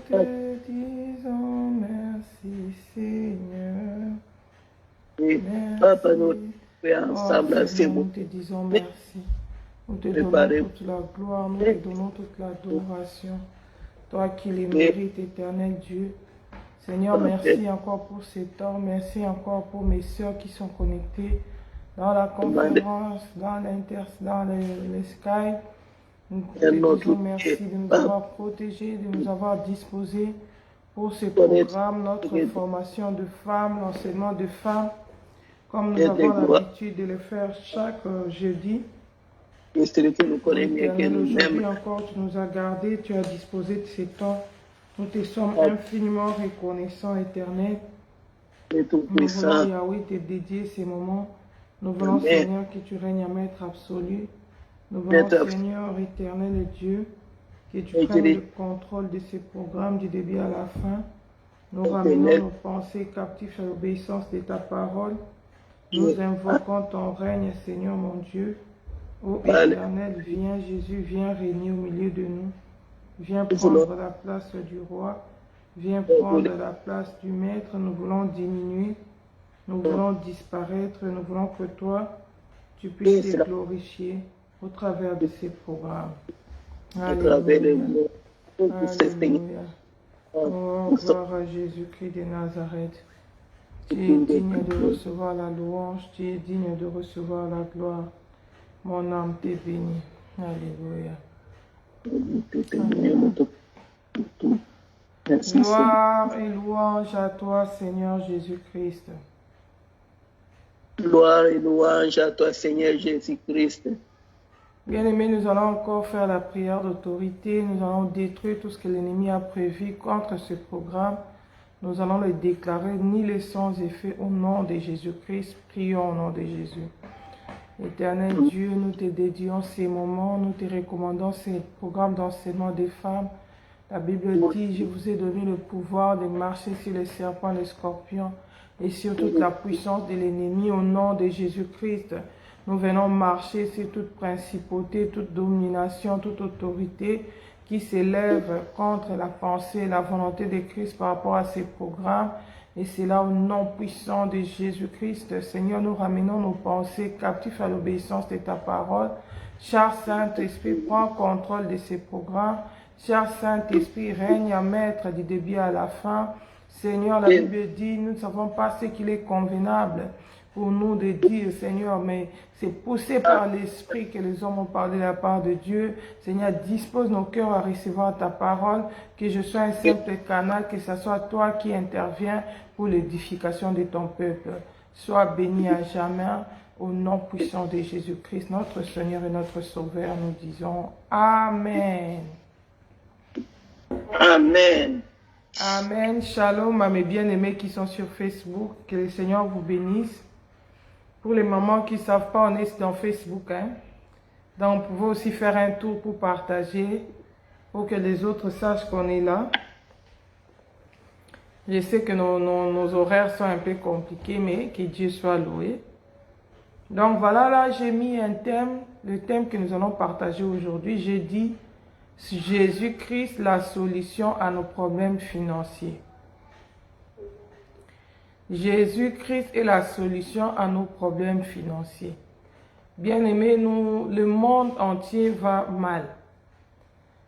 te disons merci, Seigneur. Et Merci. Papa, nous faisons Oh, ensemble à ces Seigneur, nous mots. te disons merci. Nous te donnons Préparez. toute la gloire, nous te donnons toute l'adoration. Toi qui les mérites, éternel Dieu. Seigneur, merci encore pour ce temps. Merci encore pour mes soeurs qui sont connectées dans la conférence, dans les Skype. Nous te disons merci de nous avoir protégés, de nous avoir disposés pour ce programme, notre formation de femmes, l'enseignement de femmes, comme nous avons l'habitude de le faire chaque jeudi. Éternel, aujourd'hui encore, tu nous as gardés, tu as disposé de ces temps. Nous te sommes infiniment reconnaissants, Éternel. Nous voulons, Yahweh, te dédier ces moments. Nous voulons, Seigneur, que tu règnes à maître absolu. Nous voulons, Seigneur, éternel et Dieu, que tu prennes le contrôle de ces programmes du début à la fin. Nous ramenons nos pensées captives à l'obéissance de ta parole. Nous invoquons ton règne, Seigneur mon Dieu. Ô éternel, viens Jésus, viens régner au milieu de nous. Viens prendre la place du roi. Viens prendre la place du maître. Nous voulons diminuer. Nous voulons disparaître. Nous voulons que toi, tu puisses te glorifier au travers de ces programmes. Alléluia. Alléluia. Oh, gloire à Jésus-Christ de Nazareth. Tu es digne de recevoir la louange. Tu es digne de recevoir la gloire. Mon âme t'est bénie. Alléluia. Gloire et louange à toi, Seigneur Jésus-Christ. Gloire et louange à toi, Seigneur Jésus-Christ. Bien-aimés, nous allons encore faire la prière d'autorité. Nous allons détruire tout ce que l'ennemi a prévu contre ce programme. Nous allons le déclarer nul et sans effet au nom de Jésus-Christ. Prions au nom de Jésus. Éternel Dieu, nous te dédions ces moments, nous te recommandons ces programmes d'enseignement des femmes. La Bible dit, je vous ai donné le pouvoir de marcher sur les serpents, les scorpions et sur toute la puissance de l'ennemi au nom de Jésus-Christ. Nous venons marcher sur toute principauté, toute domination, toute autorité qui s'élève contre la pensée et la volonté de Christ par rapport à ces programmes. Et c'est là au nom puissant de Jésus-Christ. Seigneur, nous ramenons nos pensées captives à l'obéissance de ta parole. Cher Saint-Esprit, prends contrôle de ces programmes. Cher Saint-Esprit, règne à maître du début à la fin. Seigneur, la Bible dit, nous ne savons pas ce qu'il est convenable pour nous de dire, Seigneur, mais c'est poussé par l'Esprit que les hommes ont parlé de la part de Dieu. Seigneur, dispose nos cœurs à recevoir ta parole, que je sois un simple canal, que ce soit toi qui interviens pour l'édification de ton peuple. Sois béni à jamais, au nom puissant de Jésus-Christ, notre Seigneur et notre Sauveur, nous disons Amen. Amen. Amen. Shalom à mes bien-aimés qui sont sur Facebook. Que le Seigneur vous bénisse. Pour les mamans qui ne savent pas, on est dans Facebook. Donc, vous pouvez aussi faire un tour pour partager, pour que les autres sachent qu'on est là. Je sais que nos horaires sont un peu compliqués, mais que Dieu soit loué. Donc, voilà, là, j'ai mis un thème, le thème que nous allons partager aujourd'hui. J'ai dit Jésus-Christ, la solution à nos problèmes financiers. Jésus-Christ est la solution à nos problèmes financiers. Bien-aimés, le monde entier va mal.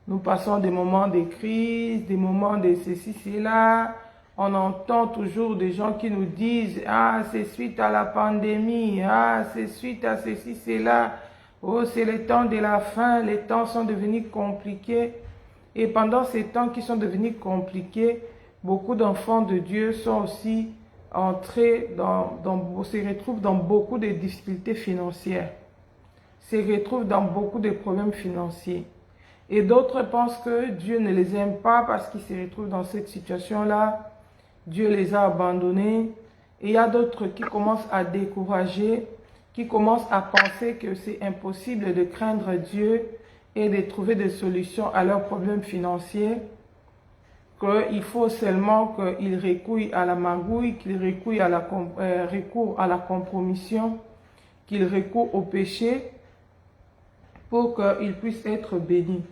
Nous passons des moments de crise, des moments de ceci, cela. On entend toujours des gens qui nous disent « Ah, c'est suite à la pandémie. Ah, c'est suite à ceci, cela. Oh, c'est le temps de la fin. Les temps sont devenus compliqués. » Et pendant ces temps qui sont devenus compliqués, beaucoup d'enfants de Dieu sont aussi entrés se retrouvent dans beaucoup de difficultés financières, se retrouvent dans beaucoup de problèmes financiers. Et d'autres pensent que Dieu ne les aime pas parce qu'ils se retrouvent dans cette situation-là. Dieu les a abandonnés. Et il y a d'autres qui commencent à décourager, qui commencent à penser que c'est impossible de craindre Dieu et de trouver des solutions à leurs problèmes financiers. Qu'il faut seulement qu'ils recourent à la magouille, qu'ils recourent à la compromission, qu'ils recourent au péché pour qu'ils puissent être bénis.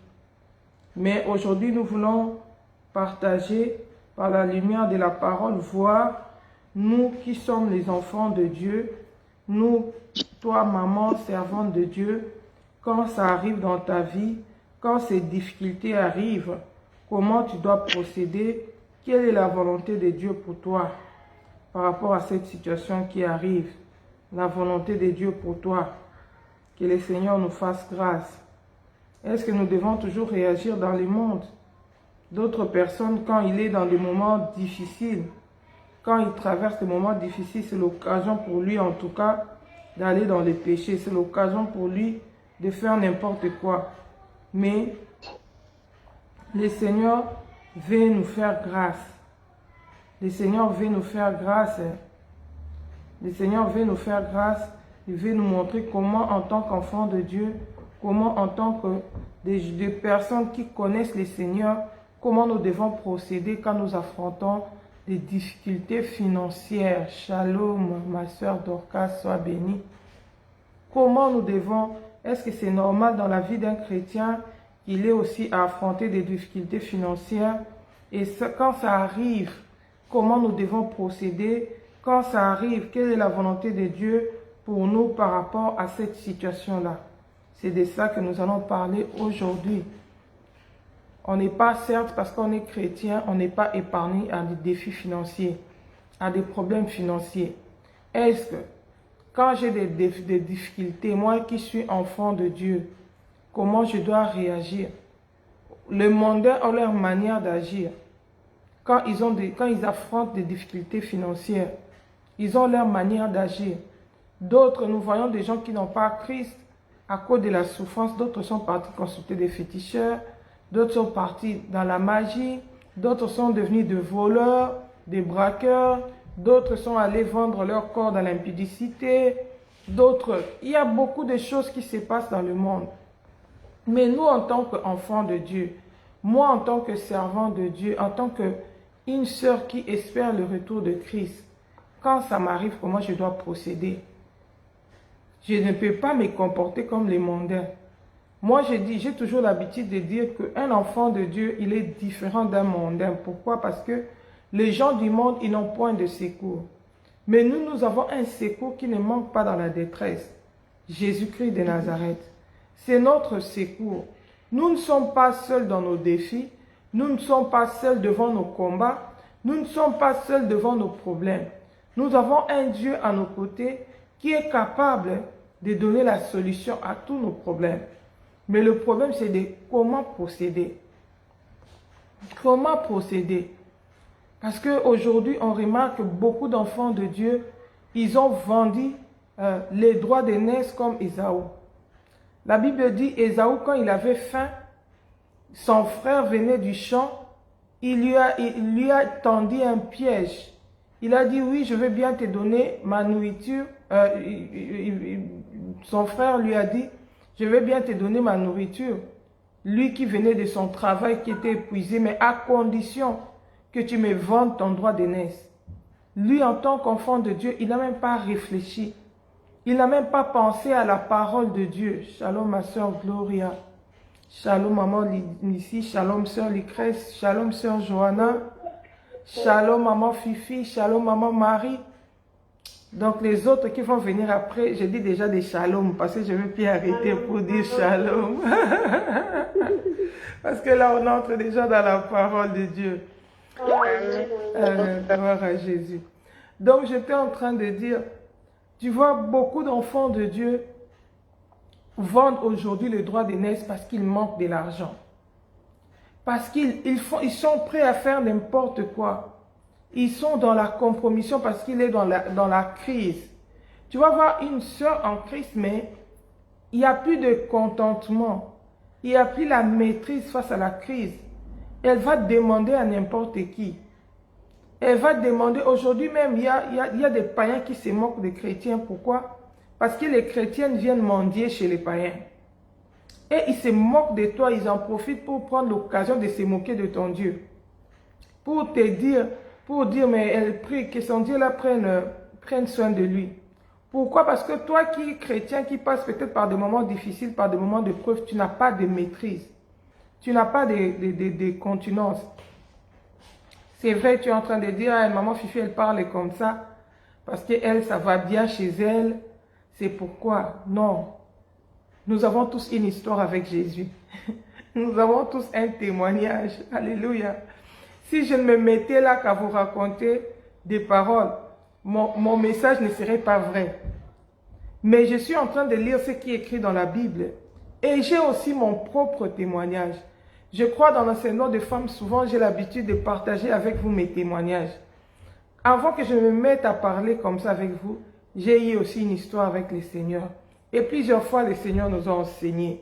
Mais aujourd'hui, nous voulons partager par la lumière de la parole, voir nous qui sommes les enfants de Dieu, nous, toi maman, servante de Dieu, quand ça arrive dans ta vie, quand ces difficultés arrivent, comment tu dois procéder, quelle est la volonté de Dieu pour toi par rapport à cette situation qui arrive, la volonté de Dieu pour toi, que le Seigneur nous fasse grâce. Est-ce que nous devons toujours réagir dans le monde? D'autres personnes, quand il est dans des moments difficiles, quand il traverse des moments difficiles, c'est l'occasion pour lui, en tout cas, d'aller dans le péché. C'est l'occasion pour lui de faire n'importe quoi. Mais le Seigneur veut nous faire grâce. Le Seigneur veut nous faire grâce. Le Seigneur veut nous faire grâce. Il veut nous montrer comment, en tant qu'enfants de Dieu, comment, en tant que des personnes qui connaissent le Seigneur, comment nous devons procéder quand nous affrontons des difficultés financières. Shalom, ma soeur Dorcas, sois bénie. Comment nous devons, est-ce que c'est normal dans la vie d'un chrétien qu'il ait aussi à affronter des difficultés financières? Et ça, quand ça arrive, comment nous devons procéder? Quand ça arrive, quelle est la volonté de Dieu pour nous par rapport à cette situation-là? C'est de ça que nous allons parler aujourd'hui. On n'est pas, certes, parce qu'on est chrétien, on n'est pas épargné à des défis financiers, à des problèmes financiers. Est-ce que, quand j'ai des difficultés, moi qui suis enfant de Dieu, comment je dois réagir? Les mondains ont leur manière d'agir. Quand ils affrontent des difficultés financières, ils ont leur manière d'agir. D'autres, nous voyons des gens qui n'ont pas Christ à cause de la souffrance. D'autres sont partis consulter des féticheurs. D'autres sont partis dans la magie. D'autres sont devenus des voleurs, des braqueurs. D'autres sont allés vendre leur corps dans l'impudicité. D'autres, il y a beaucoup de choses qui se passent dans le monde. Mais nous, en tant qu'enfants de Dieu, moi, en tant que servant de Dieu, en tant qu'une sœur qui espère le retour de Christ, quand ça m'arrive, comment je dois procéder? Je ne peux pas me comporter comme les mondains. Moi, j'ai toujours l'habitude de dire qu'un enfant de Dieu, il est différent d'un mondain. Pourquoi? Parce que les gens du monde, ils n'ont point de secours. Mais nous, nous avons un secours qui ne manque pas dans la détresse. Jésus-Christ de Nazareth. C'est notre secours. Nous ne sommes pas seuls dans nos défis. Nous ne sommes pas seuls devant nos combats. Nous ne sommes pas seuls devant nos problèmes. Nous avons un Dieu à nos côtés qui est capable de donner la solution à tous nos problèmes. Mais le problème, c'est de comment procéder. Comment procéder? Parce qu'aujourd'hui, on remarque que beaucoup d'enfants de Dieu, ils ont vendu les droits d'aînesse comme Ésaü. La Bible dit, Ésaü, quand il avait faim, son frère venait du champ, il lui a tendu un piège. Il a dit, oui, je veux bien te donner ma nourriture. Son frère lui a dit, je vais bien te donner ma nourriture. Lui qui venait de son travail, qui était épuisé, mais à condition que tu me vendes ton droit d'aînesse. Lui, en tant qu'enfant de Dieu, il n'a même pas réfléchi. Il n'a même pas pensé à la parole de Dieu. Shalom, ma soeur Gloria. Shalom, maman Nissi. Shalom, soeur Lucrèce. Shalom, soeur Johanna. Shalom, maman Fifi. Shalom, maman Marie. Donc, les autres qui vont venir après, je dis déjà des shalom, parce que je ne veux plus arrêter pour dire shalom. Parce que là, on entre déjà dans la parole de Dieu. Gloire à Jésus. Donc, j'étais en train de dire, tu vois, beaucoup d'enfants de Dieu vendent aujourd'hui le droit d'aînesse parce qu'ils manquent de l'argent. Parce qu'ils sont prêts à faire n'importe quoi. Ils sont dans la compromission parce qu'il est dans la crise. Tu vas voir une sœur en Christ, mais il n'y a plus de contentement. Il n'y a plus la maîtrise face à la crise. Elle va demander à n'importe qui. Elle va demander, aujourd'hui même, il y a des païens qui se moquent des chrétiens. Pourquoi? Parce que les chrétiennes viennent mendier chez les païens. Et ils se moquent de toi, ils en profitent pour prendre l'occasion de se moquer de ton Dieu. Pour te dire, mais elle prie que son Dieu la prenne soin de lui. Pourquoi? Parce que toi qui es chrétien, qui passe peut-être par des moments difficiles, par des moments de preuve, tu n'as pas de maîtrise. Tu n'as pas de continence. C'est vrai, tu es en train de dire, ah, maman Fifi, elle parle comme ça, parce qu'elle, ça va bien chez elle. C'est pourquoi? Non. Nous avons tous une histoire avec Jésus. Nous avons tous un témoignage. Alléluia. Si je ne me mettais là qu'à vous raconter des paroles, mon message ne serait pas vrai. Mais je suis en train de lire ce qui est écrit dans la Bible. Et j'ai aussi mon propre témoignage. Je crois dans l'enseignement de femmes, souvent j'ai l'habitude de partager avec vous mes témoignages. Avant que je me mette à parler comme ça avec vous, j'ai eu aussi une histoire avec le Seigneur. Et plusieurs fois, le Seigneur nous a enseigné.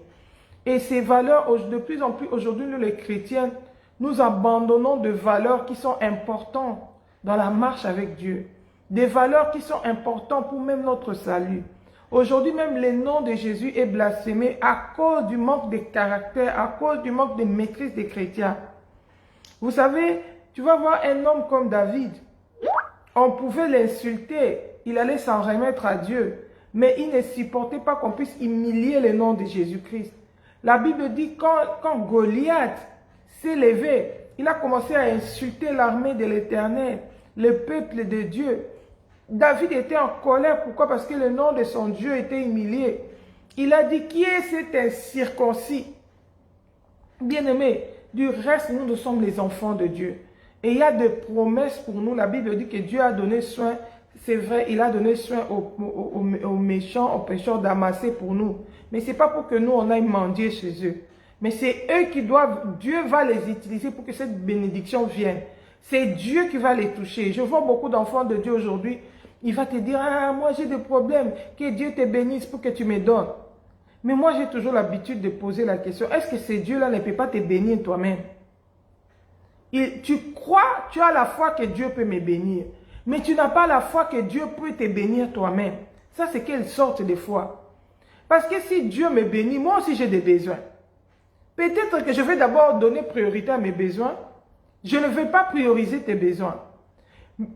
Et ces valeurs, de plus en plus, aujourd'hui, nous les chrétiens, nous abandonnons de valeurs qui sont importantes dans la marche avec Dieu. Des valeurs qui sont importantes pour même notre salut. Aujourd'hui, même le nom de Jésus est blasphémé à cause du manque de caractère, à cause du manque de maîtrise des chrétiens. Vous savez, tu vas voir un homme comme David. On pouvait l'insulter, il allait s'en remettre à Dieu. Mais il ne supportait pas qu'on puisse humilier le nom de Jésus-Christ. La Bible dit quand Goliath s'est levé, il a commencé à insulter l'armée de l'Éternel, le peuple de Dieu. David était en colère. Pourquoi? Parce que le nom de son Dieu était humilié. Il a dit, qui est cet incirconcis? Bien-aimés, du reste, nous sommes les enfants de Dieu. Et il y a des promesses pour nous. La Bible dit que Dieu a donné soin. C'est vrai, il a donné soin aux méchants, aux pécheurs d'amasser pour nous. Mais ce n'est pas pour que nous, on aille mendier chez eux. Mais c'est eux qui doivent, Dieu va les utiliser pour que cette bénédiction vienne. C'est Dieu qui va les toucher. Je vois beaucoup d'enfants de Dieu aujourd'hui. Il va te dire, ah, moi j'ai des problèmes. Que Dieu te bénisse pour que tu me donnes. Mais moi, j'ai toujours l'habitude de poser la question, est-ce que ce Dieu-là ne peut pas te bénir toi-même? Tu crois, tu as la foi que Dieu peut me bénir. Mais tu n'as pas la foi que Dieu peut te bénir toi-même. Ça, c'est quelle sorte de foi? Parce que si Dieu me bénit, moi aussi j'ai des besoins. Peut-être que je vais d'abord donner priorité à mes besoins. Je ne vais pas prioriser tes besoins.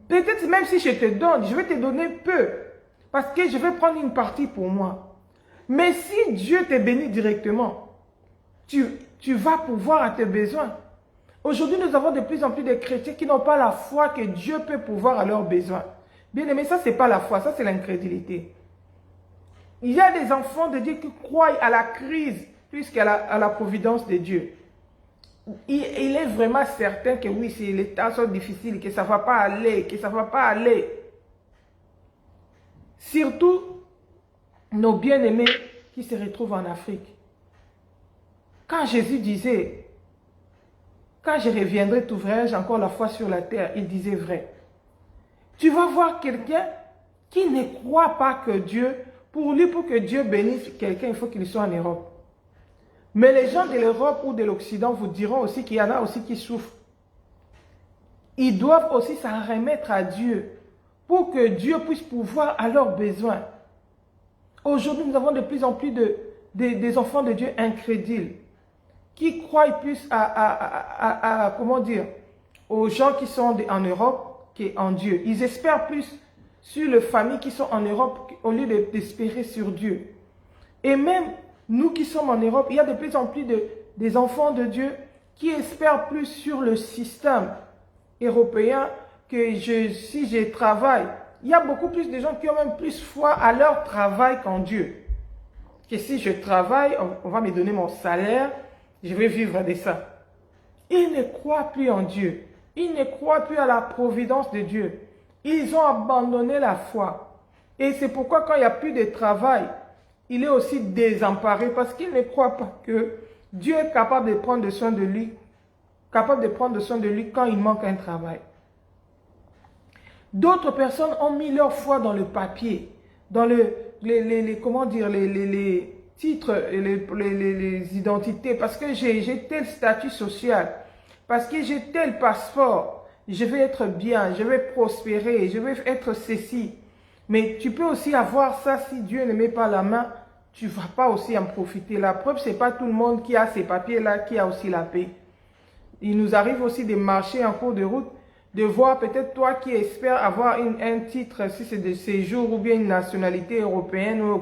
Peut-être même si je te donne, je vais te donner peu. Parce que je vais prendre une partie pour moi. Mais si Dieu te bénit directement, tu vas pouvoir à tes besoins. Aujourd'hui, nous avons de plus en plus de chrétiens qui n'ont pas la foi que Dieu peut pouvoir à leurs besoins. Bien aimé, ça, ce n'est pas la foi, ça, c'est l'incrédulité. Il y a des enfants de Dieu qui croient à la crise plus qu'à la providence de Dieu. Il est vraiment certain que oui, si les temps sont difficiles, que ça ne va pas aller, que ça ne va pas aller. Surtout, nos bien-aimés qui se retrouvent en Afrique. Quand Jésus disait, quand je reviendrai, t'ouvrirai encore la foi sur la terre, il disait vrai. Tu vas voir quelqu'un qui ne croit pas que Dieu, pour que Dieu bénisse quelqu'un, il faut qu'il soit en Europe. Mais les gens de l'Europe ou de l'Occident vous diront aussi qu'il y en a aussi qui souffrent. Ils doivent aussi s'en remettre à Dieu pour que Dieu puisse pouvoir à leurs besoins. Aujourd'hui, nous avons de plus en plus des enfants de Dieu incrédules qui croient plus comment dire, aux gens qui sont en Europe qu'en Dieu. Ils espèrent plus sur les familles qui sont en Europe au lieu d'espérer sur Dieu. Et même nous qui sommes en Europe, il y a de plus en plus des enfants de Dieu qui espèrent plus sur le système européen que si je travaille. Il y a beaucoup plus de gens qui ont même plus foi à leur travail qu'en Dieu. Que si je travaille, on va me donner mon salaire, je vais vivre de ça. Ils ne croient plus en Dieu. Ils ne croient plus à la providence de Dieu. Ils ont abandonné la foi. Et c'est pourquoi quand il n'y a plus de travail, il est aussi désemparé parce qu'il ne croit pas que Dieu est capable de prendre soin de lui, quand il manque un travail. D'autres personnes ont mis leur foi dans le papier, dans les titres, les identités, parce que j'ai tel statut social, parce que j'ai tel passeport, je vais être bien, je vais prospérer, je vais être ceci. Mais tu peux aussi avoir ça si Dieu ne met pas la main, tu ne vas pas aussi en profiter. La preuve, ce n'est pas tout le monde qui a ces papiers-là, qui a aussi la paix. Il nous arrive aussi de marcher en cours de route, de voir peut-être toi qui espères avoir un titre, si c'est de séjour ou bien une nationalité européenne ou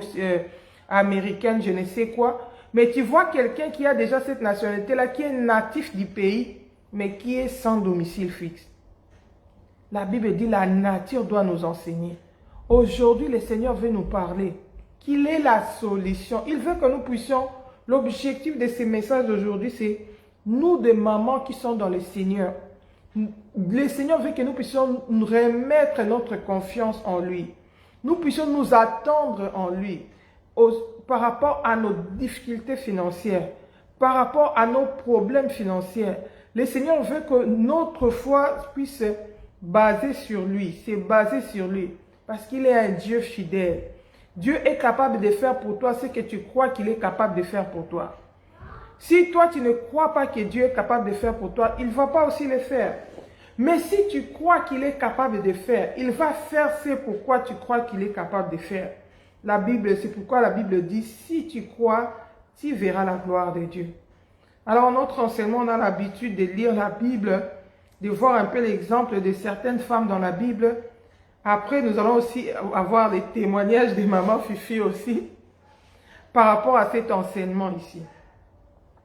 américaine, je ne sais quoi. Mais tu vois quelqu'un qui a déjà cette nationalité-là, qui est natif du pays, mais qui est sans domicile fixe. La Bible dit la nature doit nous enseigner. Aujourd'hui, le Seigneur veut nous parler qu'il est la solution. Il veut que nous puissions, l'objectif de ces messages d'aujourd'hui, c'est nous des mamans qui sont dans le Seigneur. Le Seigneur veut que nous puissions remettre notre confiance en lui. Nous puissions nous attendre en lui par rapport à nos difficultés financières, par rapport à nos problèmes financiers. Le Seigneur veut que notre foi puisse se baser sur lui, c'est basé sur lui, parce qu'il est un Dieu fidèle. Dieu est capable de faire pour toi ce que tu crois qu'il est capable de faire pour toi. Si toi, tu ne crois pas que Dieu est capable de faire pour toi, il ne va pas aussi le faire. Mais si tu crois qu'il est capable de faire, il va faire ce pourquoi tu crois qu'il est capable de faire. La Bible, c'est pourquoi la Bible dit, si tu crois, tu verras la gloire de Dieu. Alors, notre enseignement, on a l'habitude de lire la Bible, de voir un peu l'exemple de certaines femmes dans la Bible. Après, nous allons aussi avoir les témoignages des mamans Fifi aussi, par rapport à cet enseignement ici.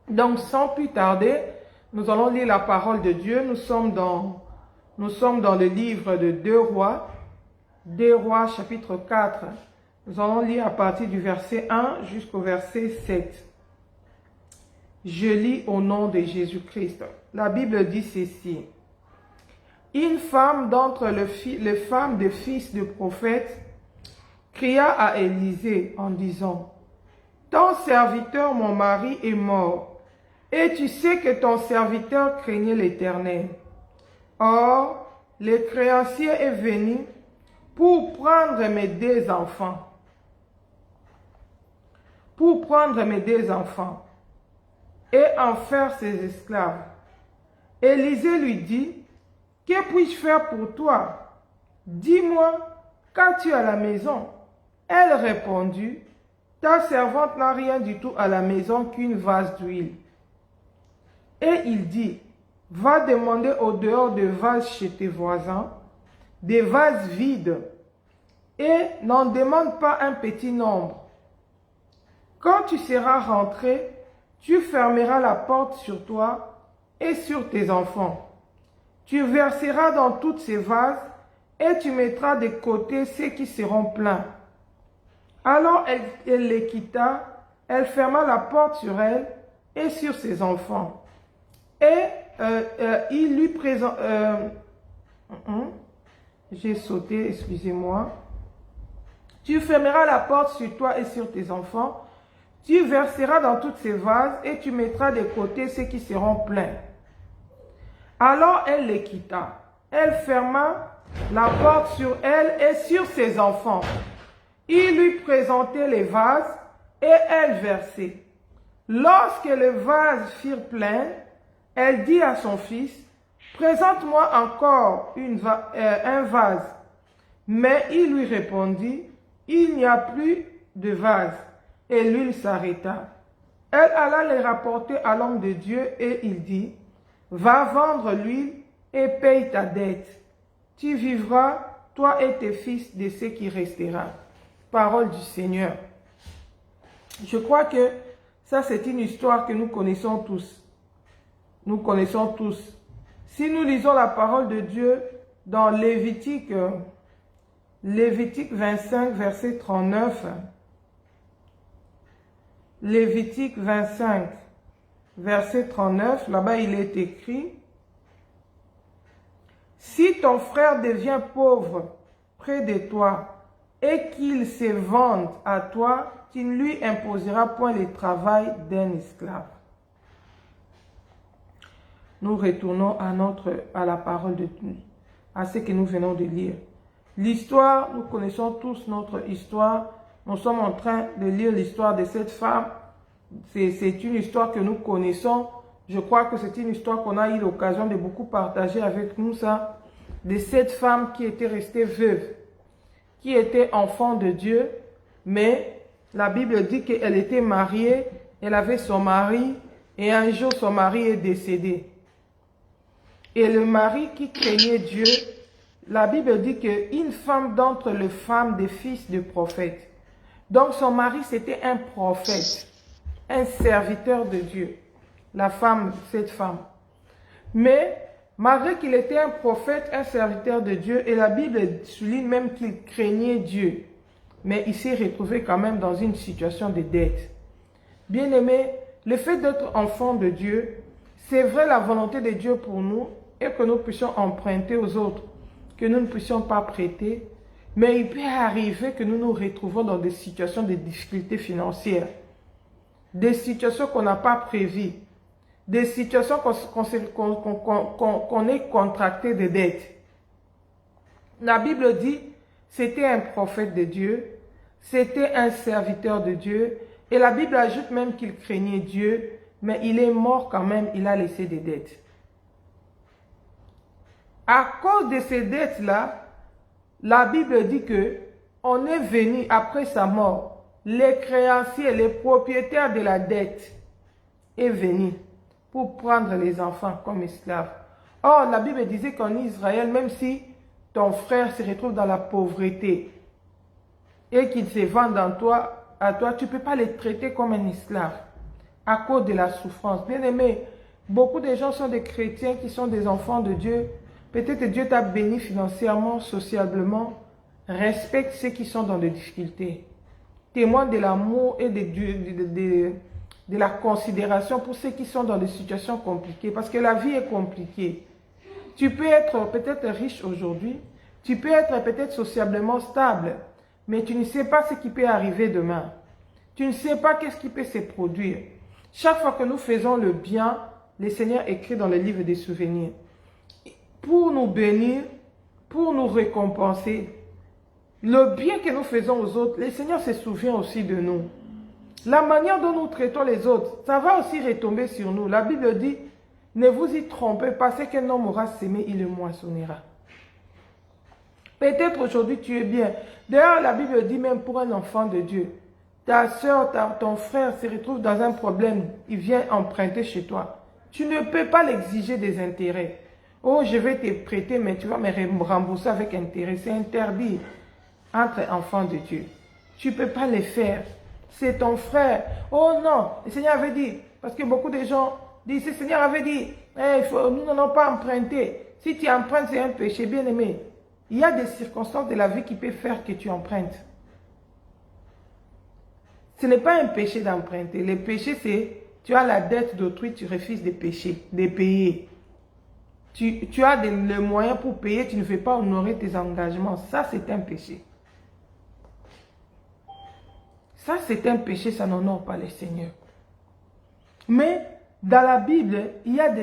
Donc, sans plus tarder, nous allons lire la parole de Dieu. Nous sommes dans le livre de 2 Rois, 2 Rois chapitre 4. Nous allons lire à partir du verset 1 jusqu'au verset 7. Je lis au nom de Jésus-Christ. La Bible dit ceci. Une femme d'entre les femmes des fils de prophètes cria à Élisée en disant, « Ton serviteur, mon mari, est mort, et tu sais que ton serviteur craignait l'Éternel. Or, le créancier est venu pour prendre mes 2 enfants. Et en faire ses esclaves. » Élisée lui dit, « Que puis-je faire pour toi? Dis-moi, qu'as-tu à la maison? » Elle répondit, « Ta servante n'a rien du tout à la maison qu'une vase d'huile. » Et il dit, « Va demander au dehors de vases chez tes voisins, des vases vides, et n'en demande pas un petit nombre. Quand tu seras rentré, tu fermeras la porte sur toi et sur tes enfants. Tu verseras dans toutes ces vases et tu mettras de côté ceux qui seront pleins. » Alors elle les quitta, elle ferma la porte sur elle et sur ses enfants. Et il lui présente... j'ai sauté, excusez-moi. Tu fermeras la porte sur toi et sur tes enfants. Tu verseras dans toutes ces vases et tu mettras de côté ceux qui seront pleins. Alors elle les quitta. Elle ferma la porte sur elle et sur ses enfants. Il lui présentait les vases et elle versait. Lorsque les vases furent pleins, elle dit à son fils, « Présente-moi encore un vase. » Mais il lui répondit, « Il n'y a plus de vase. » Et l'huile s'arrêta. Elle alla les rapporter à l'homme de Dieu et il dit, « Va vendre l'huile et paye ta dette. Tu vivras, toi et tes fils, de ce qui restera. » Parole du Seigneur. Je crois que ça, c'est une histoire que nous connaissons tous. Nous connaissons tous. Si nous lisons la parole de Dieu dans Lévitique 25, verset 39, Lévitique 25, verset 39, là-bas il est écrit, « Si ton frère devient pauvre près de toi et qu'il se vende à toi, tu ne lui imposeras point le travail d'un esclave. » Nous retournons à la parole de Dieu, à ce que nous venons de lire. L'histoire, nous connaissons tous notre histoire. Nous sommes en train de lire l'histoire de cette femme. C'est une histoire que nous connaissons. Je crois que c'est une histoire qu'on a eu l'occasion de beaucoup partager avec nous, ça. De cette femme qui était restée veuve, qui était enfant de Dieu, mais la Bible dit qu'elle était mariée, elle avait son mari, et un jour son mari est décédé. Et le mari qui craignait Dieu, la Bible dit qu'une femme d'entre les femmes des fils de prophètes. Donc son mari c'était un prophète, un serviteur de Dieu. La femme, cette femme. Mais Malgré qu'il était un prophète, un serviteur de Dieu, et la Bible souligne même qu'il craignait Dieu, mais il s'est retrouvé quand même dans une situation de dette. Bien-aimé, le fait d'être enfant de Dieu, c'est vrai la volonté de Dieu pour nous, et que nous puissions emprunter aux autres, que nous ne puissions pas prêter, mais il peut arriver que nous nous retrouvons dans des situations de difficultés financières, des situations qu'on n'a pas prévues, des situations qu'on est contracté de dettes. La Bible dit, c'était un prophète de Dieu, c'était un serviteur de Dieu, et la Bible ajoute même qu'il craignait Dieu, mais il est mort quand même, il a laissé des dettes. À cause de ces dettes-là, la Bible dit que on est venu après sa mort, les créanciers, les propriétaires de la dette est venu pour prendre les enfants comme esclaves. Or, la Bible disait qu'en Israël, même si ton frère se retrouve dans la pauvreté et qu'il se vend à toi, tu ne peux pas les traiter comme un esclave à cause de la souffrance. Bien aimé, beaucoup de gens sont des chrétiens qui sont des enfants de Dieu. Peut-être Dieu t'a béni financièrement, socialement. Respecte ceux qui sont dans des difficultés. Témoigne de l'amour et de la considération pour ceux qui sont dans des situations compliquées. Parce que la vie est compliquée. Tu peux être peut-être riche aujourd'hui. Tu peux être peut-être sociablement stable. Mais tu ne sais pas ce qui peut arriver demain. Tu ne sais pas qu'est-ce qui peut se produire. Chaque fois que nous faisons le bien, le Seigneur écrit dans le livre des souvenirs. Pour nous bénir, pour nous récompenser. Le bien que nous faisons aux autres, le Seigneur se souvient aussi de nous. La manière dont nous traitons les autres, ça va aussi retomber sur nous. La Bible dit, ne vous y trompez pas, ce qu'un homme aura sémé, il le moissonnera. Peut-être aujourd'hui tu es bien. D'ailleurs, la Bible dit même pour un enfant de Dieu, ta soeur, ton frère se retrouve dans un problème, il vient emprunter chez toi. Tu ne peux pas l'exiger des intérêts. Oh, je vais te prêter, mais tu vas me rembourser avec intérêt. C'est interdit entre enfants de Dieu. Tu ne peux pas le faire. C'est ton frère. Oh non, le Seigneur avait dit, parce que beaucoup de gens disent, le Seigneur avait dit, nous n'allons pas emprunter. Si tu empruntes, c'est un péché, bien aimé. Il y a des circonstances de la vie qui peuvent faire que tu empruntes. Ce n'est pas un péché d'emprunter. Le péché, c'est, tu as la dette d'autrui, tu refuses de payer. Tu as les moyens pour payer, tu ne veux pas honorer tes engagements. Ça, c'est un péché. Ça, c'est un péché, ça n'honore pas le Seigneur. Mais, dans la Bible, il y a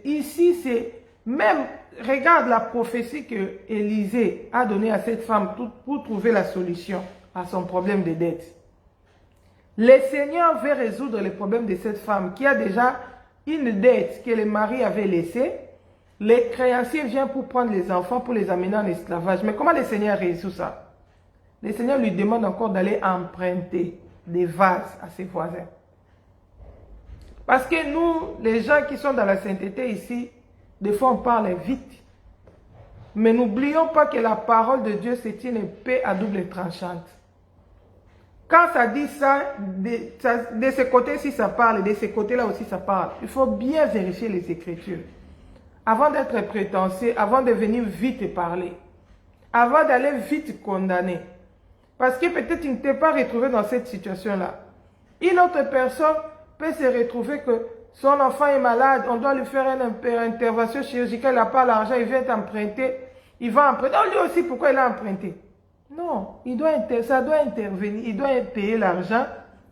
ici, c'est même, regarde la prophétie que Élisée a donnée à cette femme pour trouver la solution à son problème de dette. Le Seigneur veut résoudre le problème de cette femme qui a déjà une dette que le mari avait laissée. Les créanciers viennent pour prendre les enfants, pour les amener en esclavage. Mais comment le Seigneur résout ça? Le Seigneur lui demande encore d'aller emprunter des vases à ses voisins. Parce que nous, les gens qui sont dans la sainteté ici, des fois on parle vite. Mais n'oublions pas que la parole de Dieu, c'est une épée à double tranchante. Quand ça dit ça, de ce côté-ci ça parle, de ce côté-là aussi ça parle. Il faut bien vérifier les Écritures. Avant d'être prétentieux, avant de venir vite parler. Avant d'aller vite condamner. Parce que peut-être tu ne t'es pas retrouvé dans cette situation-là. Une autre personne peut se retrouver que son enfant est malade, on doit lui faire une intervention chirurgicale, il n'a pas l'argent, il vient t'emprunter, il va emprunter. Oh, lui aussi, pourquoi il a emprunté? Non, ça doit intervenir, il doit payer l'argent,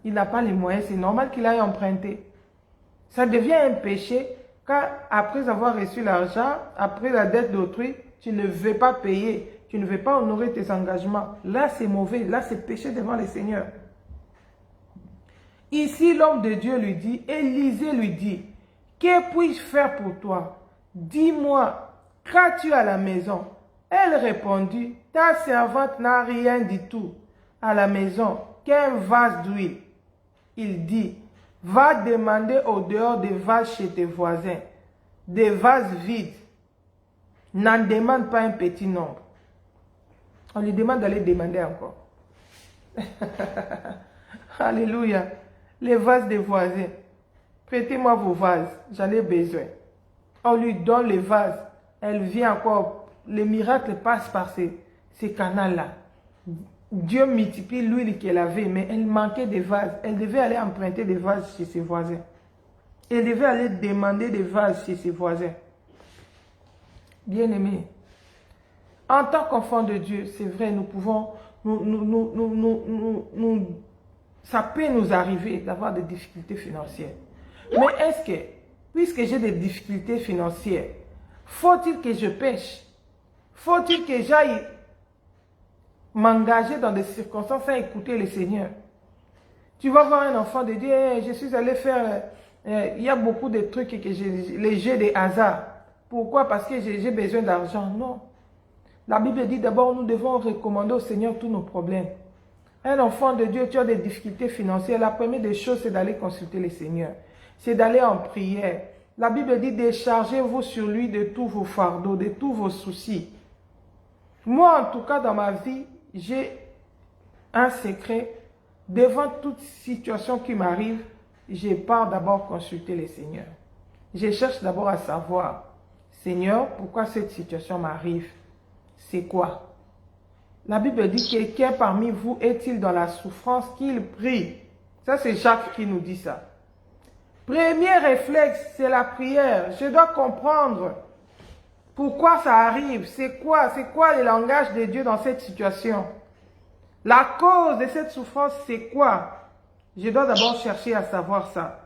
il n'a pas les moyens, c'est normal qu'il aille emprunter. Ça devient un péché quand après avoir reçu l'argent, après la dette d'autrui, tu ne veux pas payer, tu ne veux pas honorer tes engagements. Là, c'est mauvais, là, c'est péché devant le Seigneur. Ici, l'homme de Dieu lui dit, Élisée lui dit, que puis-je faire pour toi? Dis-moi, qu'as-tu à la maison? Elle répondit, ta servante n'a rien du tout à la maison qu'un vase d'huile. Il dit, va demander au dehors des vases chez tes voisins, des vases vides. N'en demande pas un petit nombre. On lui demande d'aller demander encore. Alléluia. Les vases des voisins. Prêtez-moi vos vases, j'en ai besoin. On lui donne les vases. Elle vient encore. Les miracles passent par ces canaux-là. Dieu multiplie l'huile qu'elle avait, mais elle manquait des vases. Elle devait aller emprunter des vases chez ses voisins. Elle devait aller demander des vases chez ses voisins. Bien-aimés, en tant qu'enfant de Dieu, c'est vrai, nous pouvons, ça peut nous arriver d'avoir des difficultés financières. Mais est-ce que, puisque j'ai des difficultés financières, faut-il que je pêche? Faut-il que j'aille m'engager dans des circonstances sans écouter le Seigneur? Tu vas voir un enfant de Dieu, hey, je suis allé faire, il y a beaucoup de trucs que les jeux de hasard. Pourquoi? Parce que j'ai besoin d'argent. Non. La Bible dit d'abord, nous devons recommander au Seigneur tous nos problèmes. Un enfant de Dieu, tu as des difficultés financières. La première des choses, c'est d'aller consulter le Seigneur. C'est d'aller en prière. La Bible dit, déchargez-vous sur lui de tous vos fardeaux, de tous vos soucis. Moi, en tout cas, dans ma vie, j'ai un secret. Devant toute situation qui m'arrive, je pars d'abord consulter le Seigneur. Je cherche d'abord à savoir, Seigneur, pourquoi cette situation m'arrive? C'est quoi? La Bible dit, quelqu'un parmi vous est-il dans la souffrance qu'il prie? Ça, c'est Jacques qui nous dit ça. Premier réflexe, c'est la prière. Je dois comprendre pourquoi ça arrive. C'est quoi le langage de Dieu dans cette situation? La cause de cette souffrance, c'est quoi? Je dois d'abord chercher à savoir ça.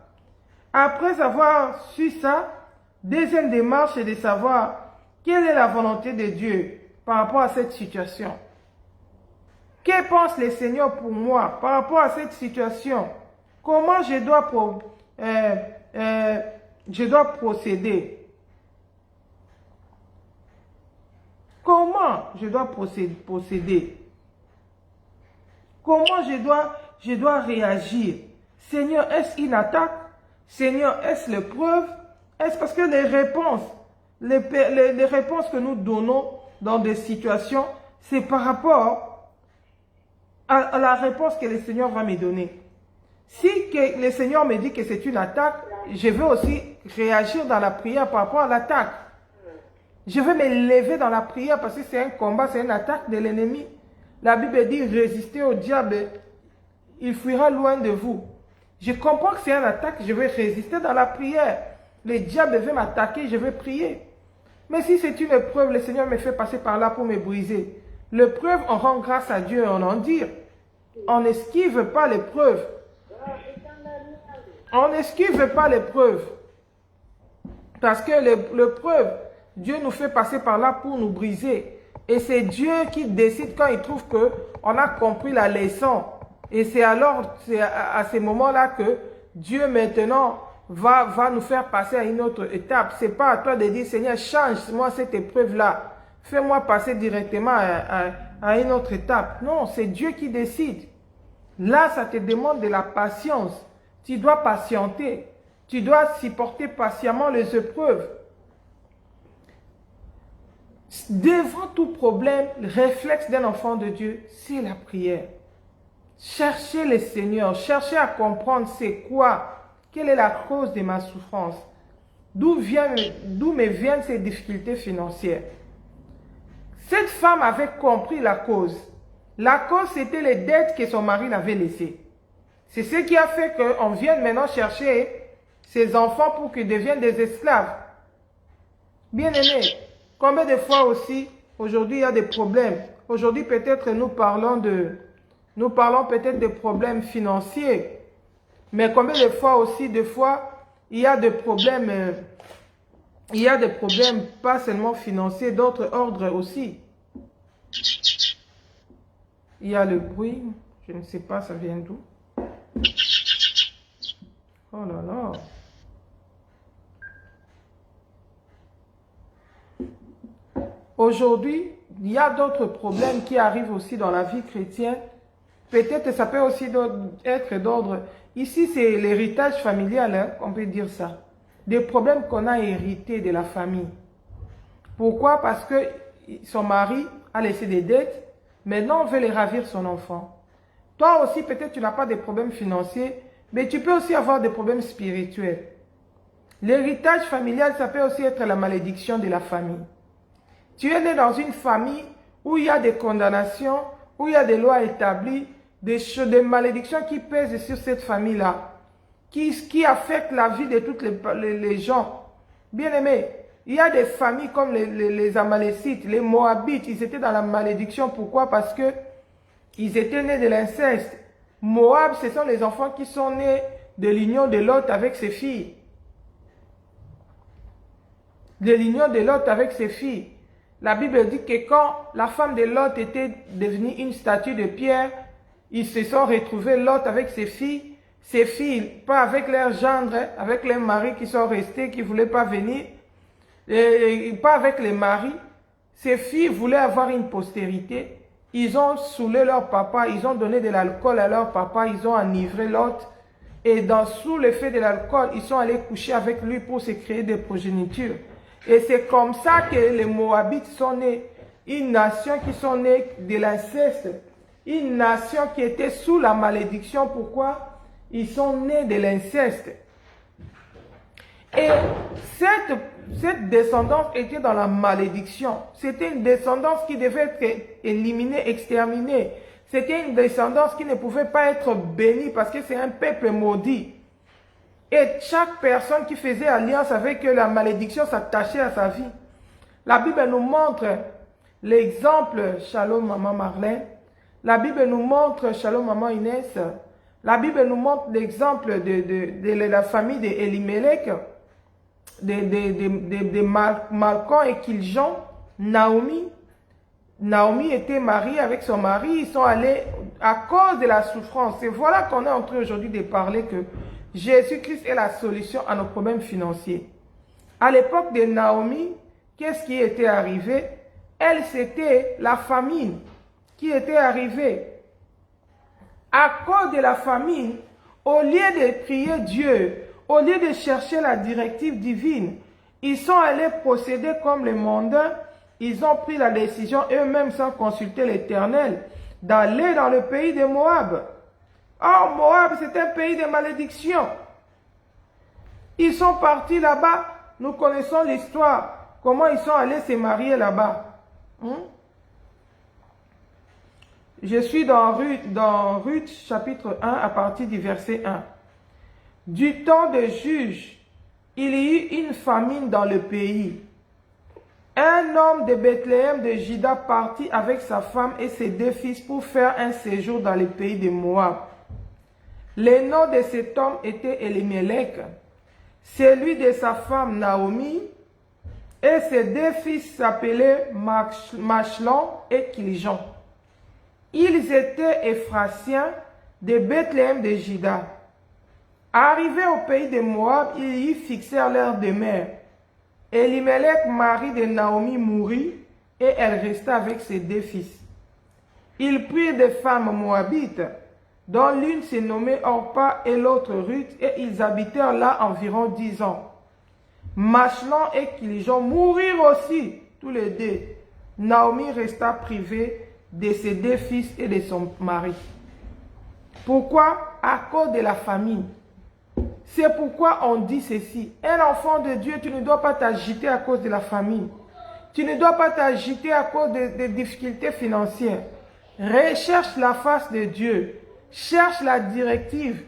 Après avoir su ça, deuxième démarche, c'est de savoir quelle est la volonté de Dieu par rapport à cette situation. Que pense le Seigneur pour moi par rapport à cette situation? Comment je dois procéder? Comment je dois procéder? Comment je dois réagir? Seigneur, est-ce une attaque? Seigneur, est-ce l'épreuve? Est-ce parce que les réponses que nous donnons dans des situations, c'est par rapport à la réponse que le Seigneur va me donner. Si le Seigneur me dit que c'est une attaque, je vais aussi réagir dans la prière par rapport à l'attaque. Je vais me lever dans la prière parce que c'est un combat, c'est une attaque de l'ennemi. La Bible dit, résistez au diable, il fuira loin de vous. Je comprends que c'est une attaque, je vais résister dans la prière. Le diable veut m'attaquer, je vais prier. Mais si c'est une épreuve, le Seigneur me fait passer par là pour me briser. L'épreuve, on rend grâce à Dieu et on en dit. On n'esquive pas l'épreuve. On n'esquive pas l'épreuve. Parce que l'épreuve, Dieu nous fait passer par là pour nous briser. Et c'est Dieu qui décide quand il trouve qu'on a compris la leçon. Et c'est alors, c'est à ces moments-là que Dieu maintenant va nous faire passer à une autre étape. C'est pas à toi de dire, Seigneur, change-moi cette épreuve-là. Fais-moi passer directement à une autre étape. Non, c'est Dieu qui décide. Là, ça te demande de la patience. Tu dois patienter. Tu dois supporter patiemment les épreuves. Devant tout problème, le réflexe d'un enfant de Dieu, c'est la prière. Cherchez le Seigneur, cherchez à comprendre c'est quoi, quelle est la cause de ma souffrance, d'où me viennent ces difficultés financières. Cette femme avait compris la cause. La cause, c'était les dettes que son mari l'avait laissées. C'est ce qui a fait qu'on vienne maintenant chercher ses enfants pour qu'ils deviennent des esclaves. Bien-aimés, combien de fois aussi, aujourd'hui, il y a des problèmes. Aujourd'hui, peut-être, nous parlons peut-être des problèmes financiers. Mais combien de fois aussi, il y a des problèmes, pas seulement financiers, d'autres ordres aussi. Il y a le bruit, je ne sais pas, ça vient d'où? Oh là là. Aujourd'hui, il y a d'autres problèmes qui arrivent aussi dans la vie chrétienne. Peut-être ça peut aussi être d'ordre. Ici, c'est l'héritage familial, hein, on peut dire ça. Des problèmes qu'on a hérités de la famille. Pourquoi? Parce que son mari a laissé des dettes. Maintenant, on veut les ravir son enfant. Toi aussi, peut-être tu n'as pas de problèmes financiers, mais tu peux aussi avoir des problèmes spirituels. L'héritage familial, ça peut aussi être la malédiction de la famille. Tu es né dans une famille où il y a des condamnations, où il y a des lois établies, des malédictions qui pèsent sur cette famille-là, qui affectent la vie de tous les gens. Bien aimés, il y a des familles comme les Amalécites, les Moabites, ils étaient dans la malédiction. Pourquoi? Parce que ils étaient nés de l'inceste. Moab, ce sont les enfants qui sont nés de l'union de Lot avec ses filles. De l'union de Lot avec ses filles. La Bible dit que quand la femme de Lot était devenue une statue de pierre, ils se sont retrouvés, Lot avec ses filles, pas avec leurs gendres, avec les maris qui sont restés, qui ne voulaient pas venir, et pas avec les maris. Ces filles voulaient avoir une postérité. Ils ont saoulé leur papa, ils ont donné de l'alcool à leur papa, ils ont enivré Lot. Et sous l'effet de l'alcool, ils sont allés coucher avec lui pour se créer des progénitures. Et c'est comme ça que les Moabites sont nés. Une nation qui sont nés de l'inceste. Une nation qui était sous la malédiction. Pourquoi? Ils sont nés de l'inceste. Et cette descendance était dans la malédiction. C'était une descendance qui devait être éliminée, exterminée. C'était une descendance qui ne pouvait pas être bénie parce que c'est un peuple maudit. Et chaque personne qui faisait alliance avec eux, la malédiction s'attachait à sa vie. La Bible nous montre l'exemple, Shalom Maman Marlène. La Bible nous montre, Shalom Maman Inès. La Bible nous montre l'exemple de la famille d'Elimelech, de Malcon et Kiljon, Naomi. Naomi était mariée avec son mari, ils sont allés à cause de la souffrance. Et voilà qu'on est en train aujourd'hui de parler que Jésus-Christ est la solution à nos problèmes financiers. À l'époque de Naomi, qu'est-ce qui était arrivé? Elle, c'était la famine qui était arrivée. À cause de la famine, au lieu de prier Dieu, au lieu de chercher la directive divine, ils sont allés procéder comme les mondains. Ils ont pris la décision eux-mêmes sans consulter l'Éternel d'aller dans le pays de Moab. Or, Moab, c'est un pays de malédiction. Ils sont partis là-bas. Nous connaissons l'histoire. Comment ils sont allés se marier là-bas. Je suis dans Ruth chapitre 1 à partir du verset 1. Du temps des juges, il y eut une famine dans le pays. Un homme de Bethléem de Juda partit avec sa femme et ses 2 fils pour faire un séjour dans le pays de Moab. Le nom de cet homme était Elimelech, celui de sa femme Naomi, et ses 2 fils s'appelaient Machlon et Kiljon. Ils étaient Éphratiens de Bethléem de Juda. Arrivés au pays de Moab, ils y fixèrent leur demeure. Elimelech, mari de Naomi, mourut et elle resta avec ses 2 fils. Ils prirent des femmes moabites, dont l'une se nommait Orpa et l'autre Ruth, et ils habitèrent là environ 10 ans. Machlon et Kiljon mourirent aussi, tous les 2. Naomi resta privée de ses 2 fils et de son mari. Pourquoi? À cause de la famine. C'est pourquoi on dit ceci. Un enfant de Dieu, tu ne dois pas t'agiter à cause de la famine. Tu ne dois pas t'agiter à cause des difficultés financières. Recherche la face de Dieu. Cherche la directive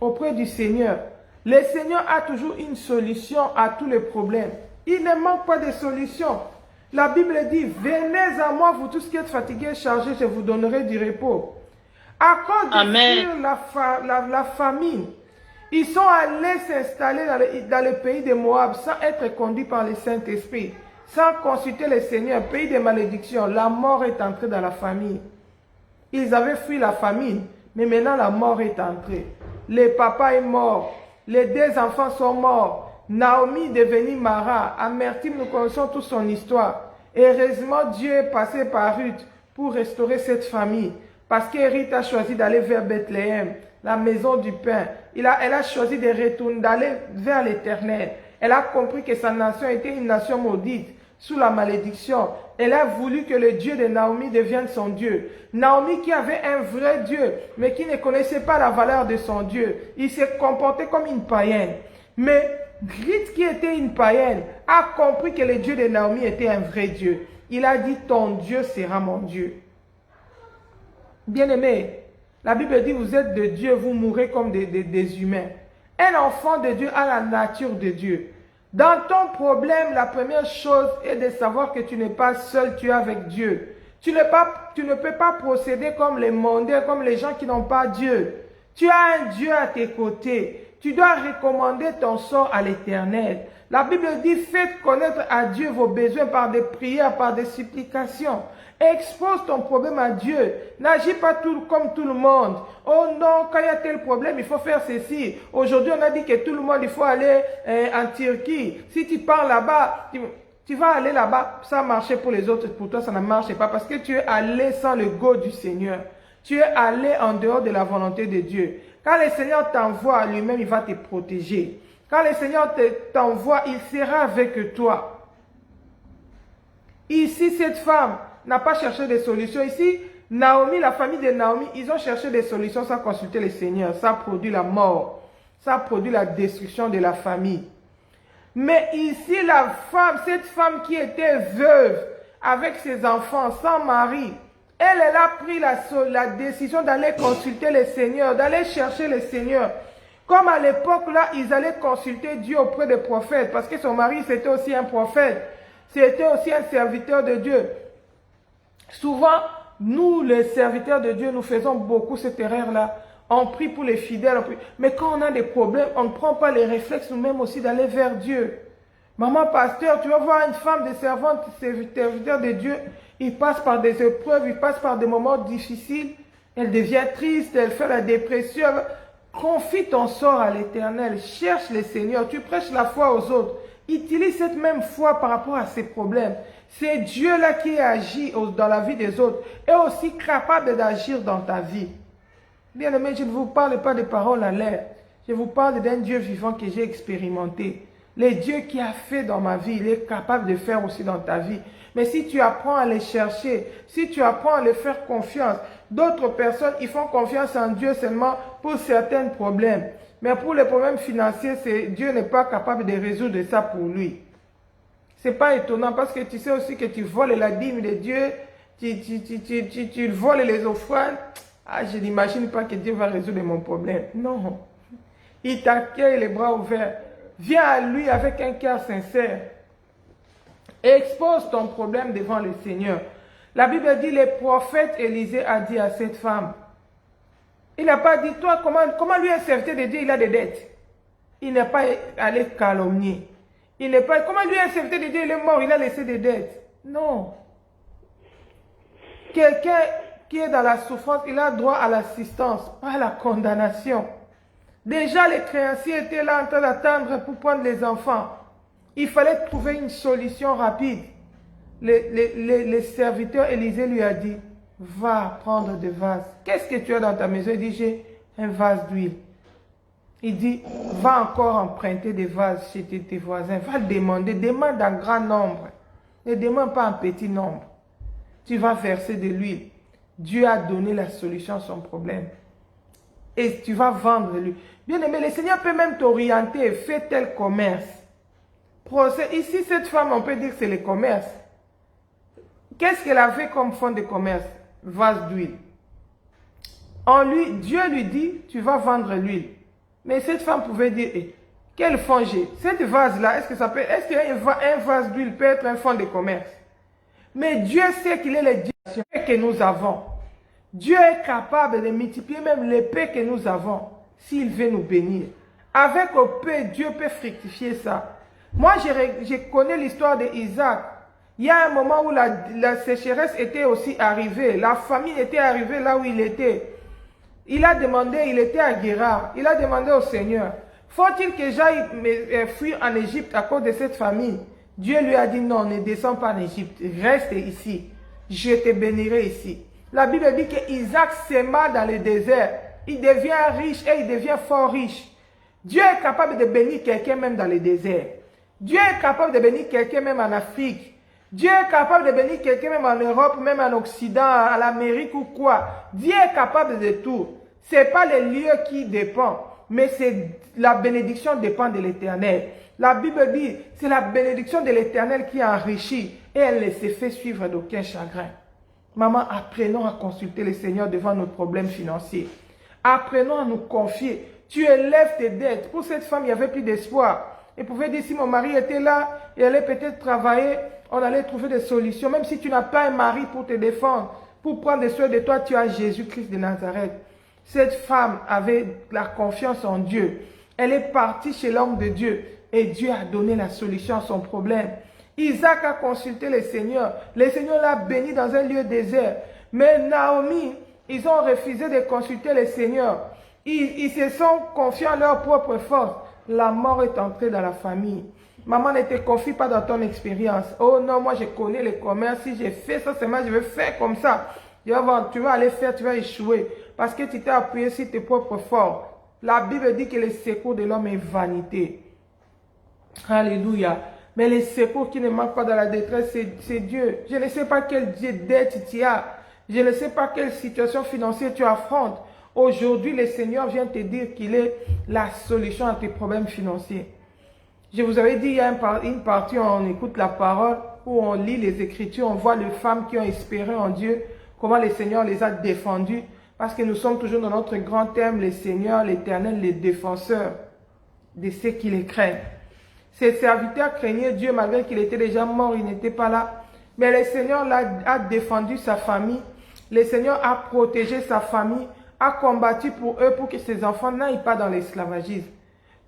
auprès du Seigneur. Le Seigneur a toujours une solution à tous les problèmes. Il ne manque pas de solution. La Bible dit, venez à moi, vous tous qui êtes fatigués, chargés, je vous donnerai du repos. À cause de la famine, ils sont allés s'installer dans le pays de Moab sans être conduits par le Saint-Esprit, sans consulter le Seigneur, pays de malédiction. La mort est entrée dans la famille. Ils avaient fui la famine, mais maintenant la mort est entrée. Le papa est mort, les 2 enfants sont morts. Naomi est devenue Mara. Amertume, nous connaissons toute son histoire. Heureusement, Dieu est passé par Ruth pour restaurer cette famille. Parce que Ruth a choisi d'aller vers Bethléem, la maison du pain. Elle a choisi de retourner, d'aller vers l'Éternel. Elle a compris que sa nation était une nation maudite, sous la malédiction. Elle a voulu que le Dieu de Naomi devienne son Dieu. Naomi qui avait un vrai Dieu, mais qui ne connaissait pas la valeur de son Dieu. Il s'est comporté comme une païenne. Mais Ruth, qui était une païenne, a compris que le Dieu de Naomi était un vrai Dieu. Il a dit, ton Dieu sera mon Dieu. Bien-aimé, la Bible dit, vous êtes de Dieu, vous mourrez comme des humains. Un enfant de Dieu a la nature de Dieu. Dans ton problème, la première chose est de savoir que tu n'es pas seul, tu es avec Dieu. Tu ne peux pas procéder comme les mondains, comme les gens qui n'ont pas Dieu. Tu as un Dieu à tes côtés. Tu dois recommander ton sort à l'Éternel. La Bible dit, faites connaître à Dieu vos besoins par des prières, par des supplications. Expose ton problème à Dieu. N'agis pas comme tout le monde. Oh non, quand il y a tel problème, il faut faire ceci. Aujourd'hui, on a dit que tout le monde, il faut aller en Turquie. Si tu pars là-bas, tu vas aller là-bas, ça a marché pour les autres, pour toi, ça ne marche pas parce que tu es allé sans le go du Seigneur. Tu es allé en dehors de la volonté de Dieu. Quand le Seigneur t'envoie lui-même, il va te protéger. Quand le Seigneur t'envoie, il sera avec toi. Ici, cette femme n'a pas cherché des solutions. Ici, Naomi, la famille de Naomi, ils ont cherché des solutions sans consulter le Seigneur. Ça produit la mort. Ça produit la destruction de la famille. Mais ici, cette femme qui était veuve, avec ses enfants, sans mari, elle a pris la décision d'aller consulter le Seigneur, d'aller chercher le Seigneur. Comme à l'époque, là, ils allaient consulter Dieu auprès des prophètes, parce que son mari, c'était aussi un prophète. C'était aussi un serviteur de Dieu. Souvent, nous, les serviteurs de Dieu, nous faisons beaucoup cette erreur-là. On prie pour les fidèles. Mais quand on a des problèmes, on ne prend pas les réflexes nous-mêmes aussi d'aller vers Dieu. Maman, pasteur, tu vas voir une femme de servante, serviteur de Dieu. Il passe par des épreuves, il passe par des moments difficiles. Elle devient triste, elle fait la dépression. Confie ton sort à l'Éternel. Cherche le Seigneur. Tu prêches la foi aux autres. Utilise cette même foi par rapport à ces problèmes. C'est Dieu-là qui agit dans la vie des autres et aussi capable d'agir dans ta vie. Bien-aimé, je ne vous parle pas de paroles à l'air. Je vous parle d'un Dieu vivant que j'ai expérimenté. Le Dieu qui a fait dans ma vie, il est capable de faire aussi dans ta vie. Mais si tu apprends à les chercher, si tu apprends à les faire confiance, d'autres personnes, ils font confiance en Dieu seulement pour certains problèmes. Mais pour les problèmes financiers, Dieu n'est pas capable de résoudre ça pour lui. C'est pas étonnant parce que tu sais aussi que tu voles la dîme de Dieu, tu voles les offrandes. Ah, je n'imagine pas que Dieu va résoudre mon problème. Non. Il t'accueille les bras ouverts. Viens à lui avec un cœur sincère. Expose ton problème devant le Seigneur. La Bible dit, le prophète Élisée a dit à cette femme, il n'a pas dit, toi, comment lui un serviteur de Dieu, il a des dettes. Il n'est pas allé calomnier. Comment lui un serviteur de Dieu, il est mort, il a laissé des dettes. Non. Quelqu'un qui est dans la souffrance, il a droit à l'assistance, pas à la condamnation. Déjà, les créanciers étaient là en train d'attendre pour prendre les enfants. Il fallait trouver une solution rapide. Le serviteur Élisée lui a dit, va prendre des vases. Qu'est-ce que tu as dans ta maison? Il dit, j'ai un vase d'huile. Il dit, va encore emprunter des vases chez tes voisins. Va demander, demande en grand nombre. Ne demande pas en petit nombre. Tu vas verser de l'huile. Dieu a donné la solution à son problème. Et tu vas vendre lui. Bien aimé, le Seigneur peut même t'orienter. Fais tel commerce. Ici, cette femme, on peut dire que c'est le commerce. Qu'est-ce qu'elle avait comme fond de commerce? Vase d'huile. Dieu lui dit, tu vas vendre l'huile. Mais cette femme pouvait dire, quel fond j'ai? Cette vase-là, est-ce qu'un vase d'huile peut être un fond de commerce? Mais Dieu sait qu'il est le Dieu que nous avons. Dieu est capable de multiplier même l'épée que nous avons s'il veut nous bénir. Avec peu, Dieu peut fructifier ça. Moi, je connais l'histoire d'Isaac. Il y a un moment où la sécheresse était aussi arrivée. La famine était arrivée là où il était. Il a demandé, il était à Guérard. Il a demandé au Seigneur, faut-il que j'aille fuir en Égypte à cause de cette famille? Dieu lui a dit non, ne descends pas en Égypte. Reste ici. Je te bénirai ici. La Bible dit que Isaac s'aima dans le désert. Il devient riche et il devient fort riche. Dieu est capable de bénir quelqu'un même dans le désert. Dieu est capable de bénir quelqu'un même en Afrique. Dieu est capable de bénir quelqu'un même en Europe, même en Occident, à l'Amérique ou quoi. Dieu est capable de tout. Ce n'est pas les lieux qui dépendent, mais la bénédiction dépend de l'Éternel. La Bible dit, c'est la bénédiction de l'Éternel qui enrichit et elle ne se fait suivre d'aucun chagrin. Maman, apprenons à consulter le Seigneur devant nos problèmes financiers. Apprenons à nous confier. Tu élèves tes dettes. Pour cette femme, il n'y avait plus d'espoir. Elle pouvait dire, si mon mari était là, il allait peut-être travailler, on allait trouver des solutions. Même si tu n'as pas un mari pour te défendre, pour prendre soin de toi, tu as Jésus-Christ de Nazareth. Cette femme avait la confiance en Dieu. Elle est partie chez l'homme de Dieu et Dieu a donné la solution à son problème. Isaac a consulté le Seigneur. Le Seigneur l'a béni dans un lieu désert. Mais Naomi, ils ont refusé de consulter le Seigneur. Ils se sont confiés en leur propre force. La mort est entrée dans la famille. Maman, ne te confie pas dans ton expérience. Oh non, moi je connais le commerce. Si j'ai fait ça, seulement je vais faire comme ça. Tu vas aller faire, tu vas échouer. Parce que tu t'es appuyé sur tes propres forces. La Bible dit que le secours de l'homme est vanité. Alléluia. Mais le secours qui ne manque pas dans la détresse, c'est Dieu. Je ne sais pas quelle dette tu as. Je ne sais pas quelle situation financière tu affrontes. Aujourd'hui, le Seigneur vient te dire qu'il est la solution à tes problèmes financiers. Je vous avais dit, il y a une partie où on écoute la parole, où on lit les Écritures, on voit les femmes qui ont espéré en Dieu, comment le Seigneur les a défendues. Parce que nous sommes toujours dans notre grand thème, le Seigneur, l'Éternel, les défenseurs de ceux qui les craignent. Ses serviteurs craignaient Dieu malgré qu'il était déjà mort, il n'était pas là. Mais le Seigneur a défendu sa famille. Le Seigneur a protégé sa famille, a combattu pour eux pour que ses enfants n'aillent pas dans l'esclavagisme.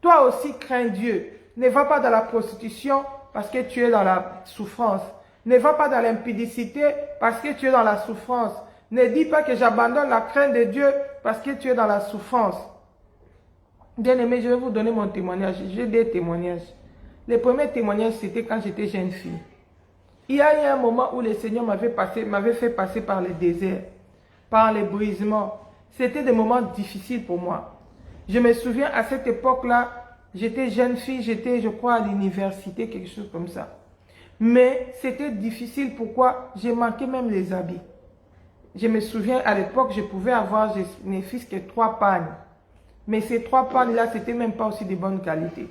Toi aussi crains Dieu. Ne va pas dans la prostitution parce que tu es dans la souffrance. Ne va pas dans l'impudicité parce que tu es dans la souffrance. Ne dis pas que j'abandonne la crainte de Dieu parce que tu es dans la souffrance. Bien-aimé, je vais vous donner mon témoignage. J'ai des témoignages. Le premier témoignage, c'était quand j'étais jeune fille. Il y a eu un moment où le Seigneur m'avait fait passer par le désert, par les brisements. C'était des moments difficiles pour moi. Je me souviens, à cette époque-là, j'étais jeune fille, j'étais, je crois, à l'université, quelque chose comme ça. Mais c'était difficile, pourquoi? J'ai manqué même les habits. Je me souviens, à l'époque, je pouvais avoir, je n'ai fils que 3 pannes. Mais ces 3 pannes-là, c'était même pas aussi de bonne qualité.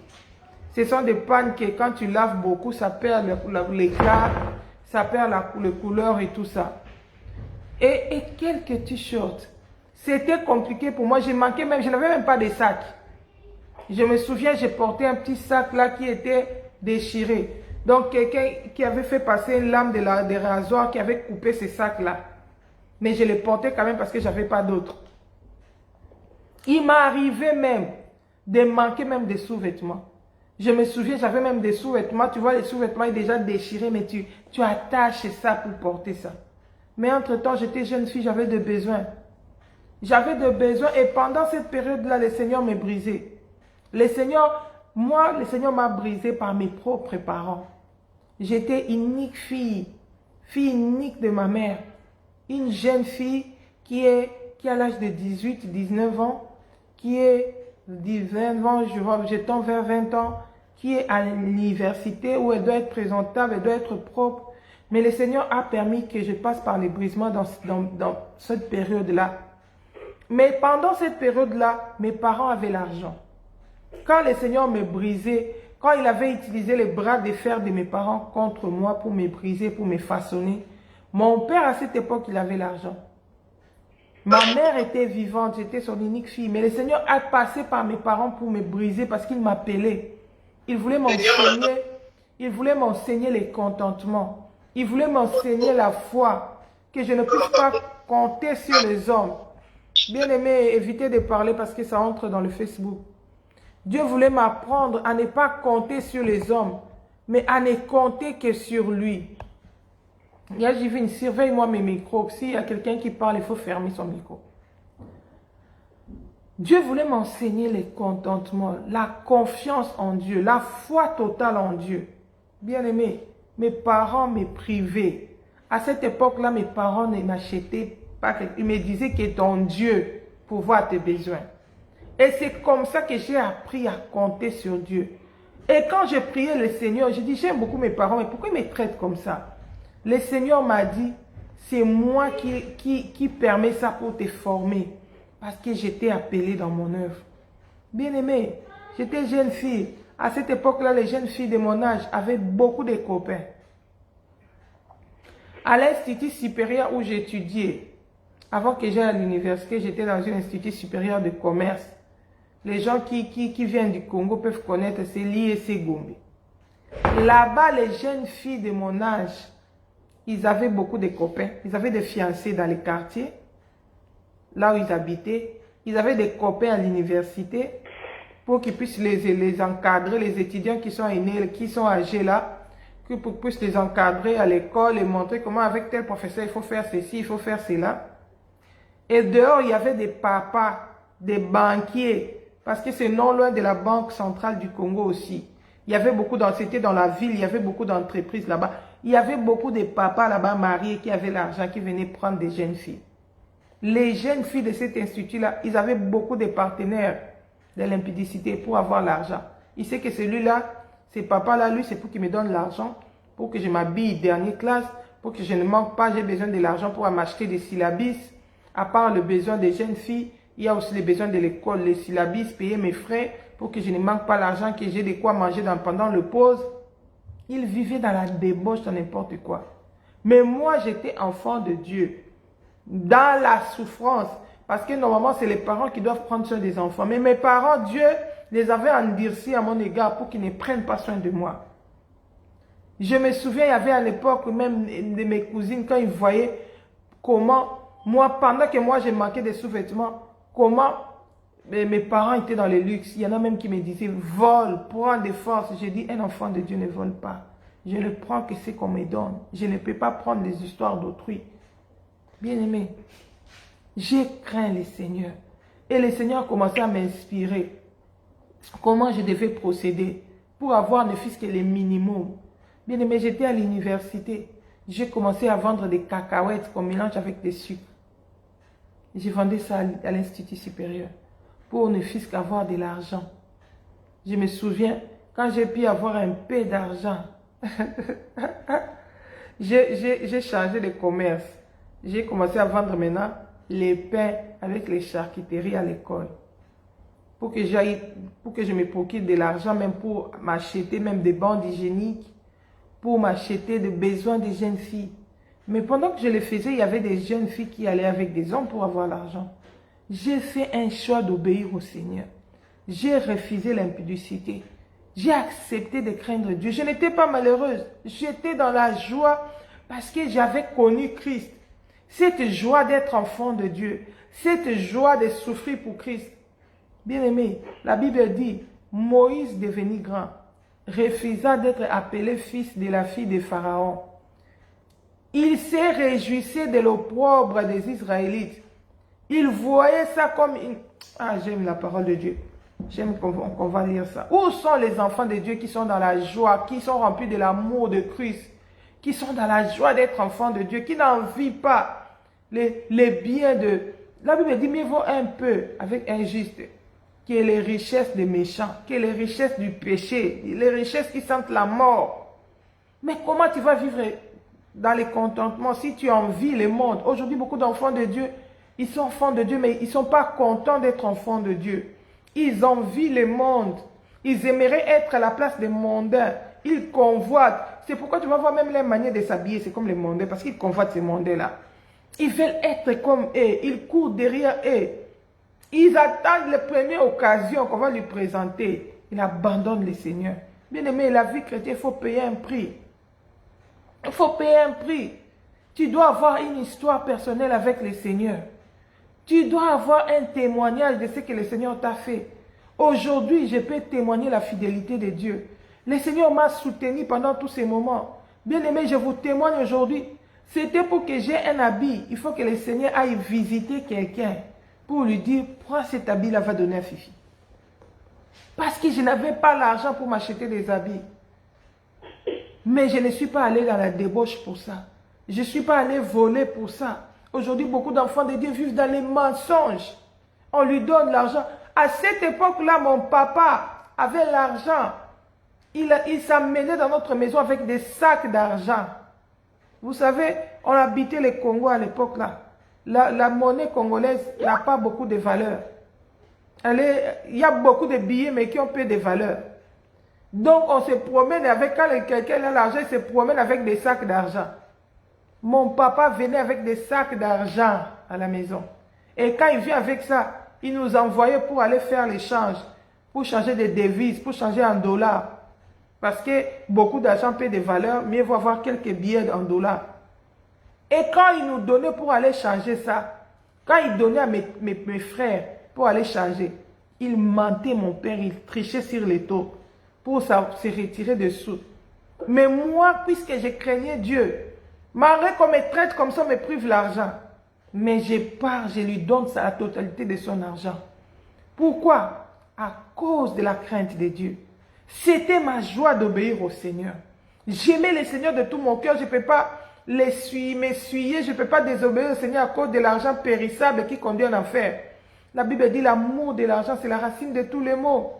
Ce sont des pannes que quand tu laves beaucoup, ça perd l'éclat, ça perd la couleur et tout ça. Et quelques t-shirts. C'était compliqué pour moi. Je manquais même, je n'avais même pas de sac. Je me souviens, j'ai porté un petit sac là qui était déchiré. Donc quelqu'un qui avait fait passer une lame de rasoir qui avait coupé ce sac là. Mais je les portais quand même parce que je n'avais pas d'autres. Il m'est arrivé même de manquer même des sous-vêtements. Je me souviens, j'avais même des sous-vêtements. Tu vois, les sous-vêtements sont déjà déchirés, mais tu attaches ça pour porter ça. Mais entre-temps, j'étais jeune fille, j'avais des besoins. J'avais des besoins et pendant cette période-là, le Seigneur m'a brisé. Le Seigneur m'a brisé par mes propres parents. J'étais unique fille unique de ma mère. Une jeune fille qui a l'âge de 18, 19 ans, qui est 20 ans, je tends vers 20 ans, qui est à l'université où elle doit être présentable, elle doit être propre. Mais le Seigneur a permis que je passe par les brisements dans cette période-là. Mais pendant cette période-là, mes parents avaient l'argent. Quand le Seigneur me brisait, quand il avait utilisé les bras de fer de mes parents contre moi pour me briser, pour me façonner, mon père à cette époque, il avait l'argent. Ma mère était vivante, j'étais son unique fille. Mais le Seigneur a passé par mes parents pour me briser parce qu'il m'appelait. Il voulait m'enseigner les contentements. Il voulait m'enseigner la foi, que je ne puisse pas compter sur les hommes. Bien aimé, évitez de parler parce que ça entre dans le Facebook. Dieu voulait m'apprendre à ne pas compter sur les hommes, mais à ne compter que sur lui. Là, j'ai vu surveille-moi mes micros. S'il y a quelqu'un qui parle, il faut fermer son micro. Dieu voulait m'enseigner les contentements, la confiance en Dieu, la foi totale en Dieu. Bien aimé, mes parents me privaient. À cette époque-là, mes parents ne m'achetaient pas. Ils me disaient que ton Dieu pourvoit tes besoins. Et c'est comme ça que j'ai appris à compter sur Dieu. Et quand je priais le Seigneur, je dis, j'aime beaucoup mes parents, mais pourquoi ils me traitent comme ça? Le Seigneur m'a dit, c'est moi qui permet ça pour te former. Parce que j'étais appelée dans mon œuvre. Bien aimé, j'étais jeune fille. À cette époque-là, les jeunes filles de mon âge avaient beaucoup de copains. À l'institut supérieur où j'étudiais, avant que j'aille à l'université, j'étais dans un institut supérieur de commerce. Les gens qui viennent du Congo peuvent connaître, c'est l'IEC Gombe. Là-bas, les jeunes filles de mon âge, ils avaient beaucoup de copains. Ils avaient des fiancés dans les quartiers, là où ils habitaient. Ils avaient des copains à l'université pour qu'ils puissent les encadrer, les étudiants qui sont aînés, qui sont âgés là, qu'ils puissent les encadrer à l'école et montrer comment avec tel professeur il faut faire ceci, il faut faire cela. Et dehors, il y avait des papas, des banquiers, parce que c'est non loin de la Banque centrale du Congo aussi. Il y avait beaucoup c'était dans la ville, il y avait beaucoup d'entreprises là-bas. Il y avait beaucoup de papas là-bas mariés qui avaient l'argent, qui venaient prendre des jeunes filles. Les jeunes filles de cet institut-là, ils avaient beaucoup de partenaires de l'impudicité pour avoir l'argent. Il sait que celui-là, ce papa-là, lui, c'est pour qu'il me donne l'argent, pour que je m'habille dernière classe, pour que je ne manque pas, j'ai besoin de l'argent pour m'acheter des syllabis. À part le besoin des jeunes filles, il y a aussi les besoins de l'école, les syllabis, payer mes frais pour que je ne manque pas l'argent, que j'ai de quoi manger pendant le pause. Ils vivaient dans la débauche, dans n'importe quoi. Mais moi, j'étais enfant de Dieu, dans la souffrance. Parce que normalement, c'est les parents qui doivent prendre soin des enfants. Mais mes parents, Dieu les avait endurcis à mon égard pour qu'ils ne prennent pas soin de moi. Je me souviens, il y avait à l'époque même de mes cousines, quand ils voyaient comment, moi, pendant que moi, j'ai manqué des sous-vêtements, comment mes parents étaient dans les luxes. Il y en a même qui me disaient, vole, prends des forces. J'ai dit, un enfant de Dieu ne vole pas. Je ne prends que ce qu'on me donne. Je ne peux pas prendre les histoires d'autrui. Bien-aimé, j'ai craint le Seigneur. Et le Seigneur a commencé à m'inspirer. Comment je devais procéder pour avoir ne fût-ce que le minimum. Bien-aimé, j'étais à l'université. J'ai commencé à vendre des cacahuètes qu'on mélange avec des sucres. J'ai vendu ça à l'Institut supérieur pour ne fût-ce qu'avoir de l'argent. Je me souviens, quand j'ai pu avoir un peu d'argent, j'ai changé de commerce. J'ai commencé à vendre maintenant les pains avec les charcuteries à l'école. Pour que je me procure de l'argent, même pour m'acheter même des bandes hygiéniques, pour m'acheter des besoins des jeunes filles. Mais pendant que je le faisais, il y avait des jeunes filles qui allaient avec des hommes pour avoir l'argent. J'ai fait un choix d'obéir au Seigneur. J'ai refusé l'impudicité. J'ai accepté de craindre Dieu. Je n'étais pas malheureuse. J'étais dans la joie parce que j'avais connu Christ. Cette joie d'être enfant de Dieu. Cette joie de souffrir pour Christ. Bien-aimé, la Bible dit, Moïse devenu grand, refusa d'être appelé fils de la fille de Pharaon. Il se réjouissait de l'opprobre des Israélites. Il voyait ça comme une... Ah, j'aime la parole de Dieu. J'aime qu'on va lire ça. Où sont les enfants de Dieu qui sont dans la joie, qui sont remplis de l'amour de Christ, qui sont dans la joie d'être enfants de Dieu, qui n'envient pas les biens de... La Bible dit, mieux vaut un peu avec un juste que les richesses des méchants, que les richesses du péché, les richesses qui sentent la mort. Mais comment tu vas vivre dans les contentements si tu envies le monde? Aujourd'hui, beaucoup d'enfants de Dieu, ils sont enfants de Dieu, mais ils ne sont pas contents d'être enfants de Dieu. Ils envient le monde. Ils aimeraient être à la place des mondains. Ils convoitent. C'est pourquoi tu vas voir même les manières de s'habiller, c'est comme les mondains, parce qu'ils convoitent ces mondains-là. Ils veulent être comme eux. Ils courent derrière eux. Ils attendent la première occasion qu'on va lui présenter. Il abandonne le Seigneur. Bien aimé, la vie chrétienne, il faut payer un prix. Il faut payer un prix. Tu dois avoir une histoire personnelle avec le Seigneur. Tu dois avoir un témoignage de ce que le Seigneur t'a fait. Aujourd'hui, je peux témoigner la fidélité de Dieu. Le Seigneur m'a soutenu pendant tous ces moments. Bien aimé, je vous témoigne aujourd'hui. C'était pour que j'ai un habit. Il faut que le Seigneur aille visiter quelqu'un pour lui dire, prends cet habit-là, va donner à Fifi. Parce que je n'avais pas l'argent pour m'acheter des habits. Mais je ne suis pas allé dans la débauche pour ça. Je ne suis pas allé voler pour ça. Aujourd'hui, beaucoup d'enfants de Dieu vivent dans les mensonges. On lui donne l'argent. À cette époque-là, mon papa avait l'argent. Il s'amenait dans notre maison avec des sacs d'argent. Vous savez, on habitait le Congo à l'époque-là. La monnaie congolaise n'a pas beaucoup de valeur. Il y a beaucoup de billets, mais qui ont peu de valeur. Donc, on se promène avec, quand quelqu'un a l'argent, il se promène avec des sacs d'argent. Mon papa venait avec des sacs d'argent à la maison. Et quand il vient avec ça, il nous envoyait pour aller faire l'échange, pour changer des devises, pour changer en dollars. Parce que beaucoup d'argent paie des valeurs, mieux vaut avoir quelques billets en dollars. Et quand il nous donnait pour aller changer ça, quand il donnait à mes frères pour aller changer, il mentait mon père, il trichait sur les taux pour se retirer des sous. Mais moi, puisque je craignais Dieu, malgré qu'on me traite comme ça, on me prive l'argent. Mais je pars, je lui donne la totalité de son argent. Pourquoi? À cause de la crainte de Dieu. C'était ma joie d'obéir au Seigneur. J'aimais le Seigneur de tout mon cœur. Je ne peux pas m'essuyer, je ne peux pas désobéir au Seigneur à cause de l'argent périssable qui conduit en enfer. La Bible dit l'amour de l'argent, c'est la racine de tous les maux.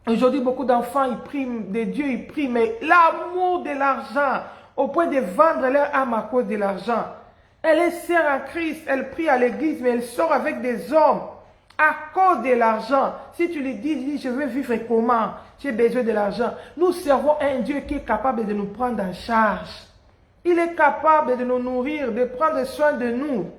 Aujourd'hui, beaucoup d'enfants, ils prient de Dieu, ils prient, mais l'amour de l'argent, au point de vendre leur âme à cause de l'argent. Elle est sœur en Christ, elle prie à l'église, mais elle sort avec des hommes à cause de l'argent. Si tu lui dis, je veux vivre comment? J'ai besoin de l'argent. Nous servons un Dieu qui est capable de nous prendre en charge. Il est capable de nous nourrir, de prendre soin de nous.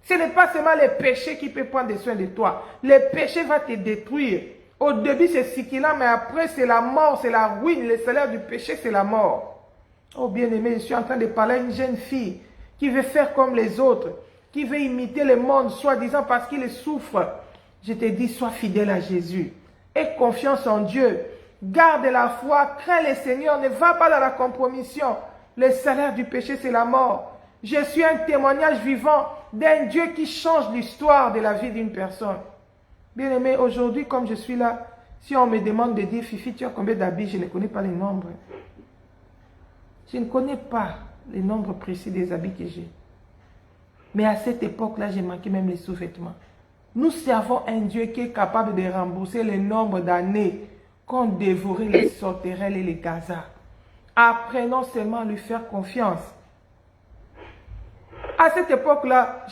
Ce n'est pas seulement les péchés qui peuvent prendre soin de toi. Les péchés vont te détruire. Au début, c'est sikilant, mais après, c'est la mort, c'est la ruine. Le salaire du péché, c'est la mort. Oh bien-aimé, je suis en train de parler à une jeune fille qui veut faire comme les autres, qui veut imiter le monde, soi-disant parce qu'il souffre. Je te dis, sois fidèle à Jésus. Aie confiance en Dieu. Garde la foi, crains le Seigneur, ne va pas dans la compromission. Le salaire du péché, c'est la mort. Je suis un témoignage vivant d'un Dieu qui change l'histoire de la vie d'une personne. Bien-aimé, aujourd'hui, comme je suis là, si on me demande de dire, Fifi, tu as combien d'habits? Je ne connais pas les nombres. Je ne connais pas les nombres précis des habits que j'ai. Mais à cette époque-là, j'ai manqué même les sous-vêtements. Nous servons un Dieu qui est capable de rembourser le nombre d'années qu'ont dévoré les sauterelles et les gazas. Apprenons seulement à lui faire confiance. À cette époque-là,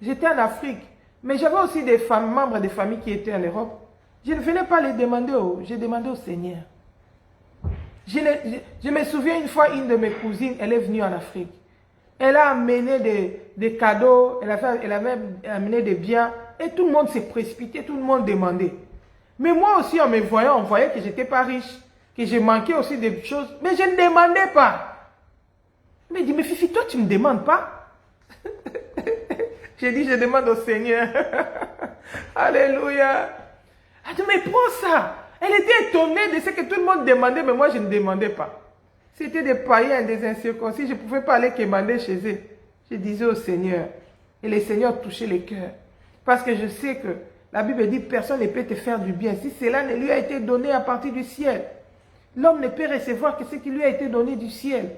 j'étais en Afrique, mais j'avais aussi des membres de famille qui étaient en Europe. Je ne venais pas les demander, je demandais au Seigneur. Je me souviens une fois, une de mes cousines, elle est venue en Afrique. Elle a amené des cadeaux, elle a même amené des biens, et tout le monde s'est précipité, tout le monde demandait. Mais moi aussi, en me voyant, on voyait que je n'étais pas riche, que j'ai manqué aussi des choses, mais je ne demandais pas. Mais il dit, mais Fifi, toi, tu ne me demandes pas? J'ai dit, je demande au Seigneur. Alléluia. Elle dit, mais prends ça. Elle était étonnée de ce que tout le monde demandait, mais moi, je ne demandais pas. C'était des païens, des incirconcis, je ne pouvais pas aller quémander chez eux. Je disais au Seigneur. Et le Seigneur touchait les cœurs. Parce que je sais que la Bible dit, personne ne peut te faire du bien. Si cela ne lui a été donné à partir du ciel, l'homme ne peut recevoir que ce qui lui a été donné du ciel.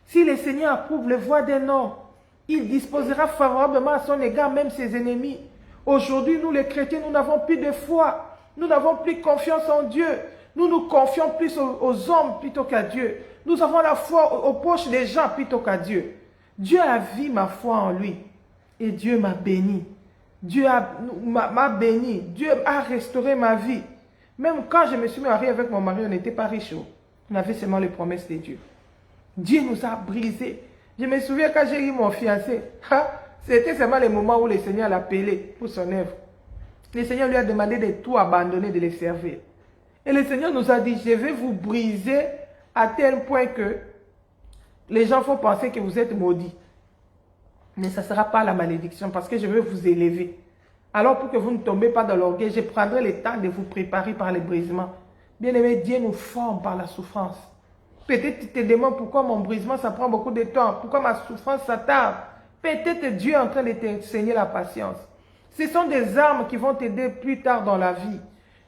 Si le Seigneur approuve les voies d'un homme, il disposera favorablement à son égard même ses ennemis. Aujourd'hui, nous les chrétiens, nous n'avons plus de foi. Nous n'avons plus confiance en Dieu. Nous nous confions plus aux hommes plutôt qu'à Dieu. Nous avons la foi aux poches des gens plutôt qu'à Dieu. Dieu a vu ma foi en lui. Et Dieu m'a béni. Dieu m'a béni. Dieu a restauré ma vie. Même quand je me suis mariée avec mon mari, on n'était pas riches. On avait seulement les promesses de Dieu. Dieu nous a brisés. Je me souviens quand j'ai eu mon fiancé. C'était seulement le moment où le Seigneur l'a appelé pour son œuvre. Le Seigneur lui a demandé de tout abandonner, de le servir. Et le Seigneur nous a dit, je vais vous briser à tel point que les gens vont penser que vous êtes maudits. Mais ça ne sera pas la malédiction parce que je vais vous élever. Alors pour que vous ne tombez pas dans l'orgueil, je prendrai le temps de vous préparer par les brisements. Bien-aimé, Dieu nous forme par la souffrance. Peut-être tu te demandes pourquoi mon brisement, ça prend beaucoup de temps. Pourquoi ma souffrance, ça tarde. Peut-être Dieu est en train de t'enseigner la patience. Ce sont des armes qui vont t'aider plus tard dans la vie.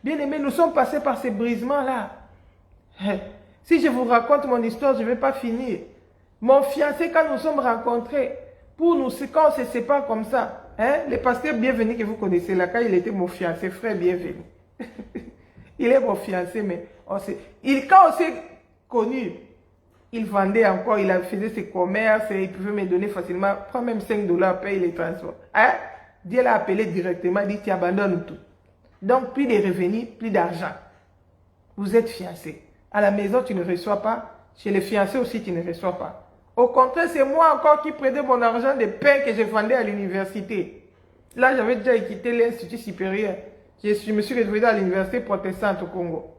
Bien-aimé, nous sommes passés par ces brisements-là. Si je vous raconte mon histoire, je ne vais pas finir. Mon fiancé, quand nous sommes rencontrés, quand on se sépare comme ça, le pasteur Bienvenu que vous connaissez là, quand il était mon fiancé, frère Bienvenu. Il est mon fiancé, mais quand on s'est connus, il vendait encore, il faisait ses commerces, il pouvait me donner facilement, prends même $5, paye les transports. Dieu l'a appelé directement, il dit, tu abandonnes tout. Donc, plus de revenus, plus d'argent. Vous êtes fiancé. À la maison, tu ne reçois pas. Chez les fiancés aussi, tu ne reçois pas. Au contraire, c'est moi encore qui prenais mon argent de pain que je vendais à l'université. Là, j'avais déjà quitté l'institut supérieur. Je me suis retrouvé à l'université protestante au Congo.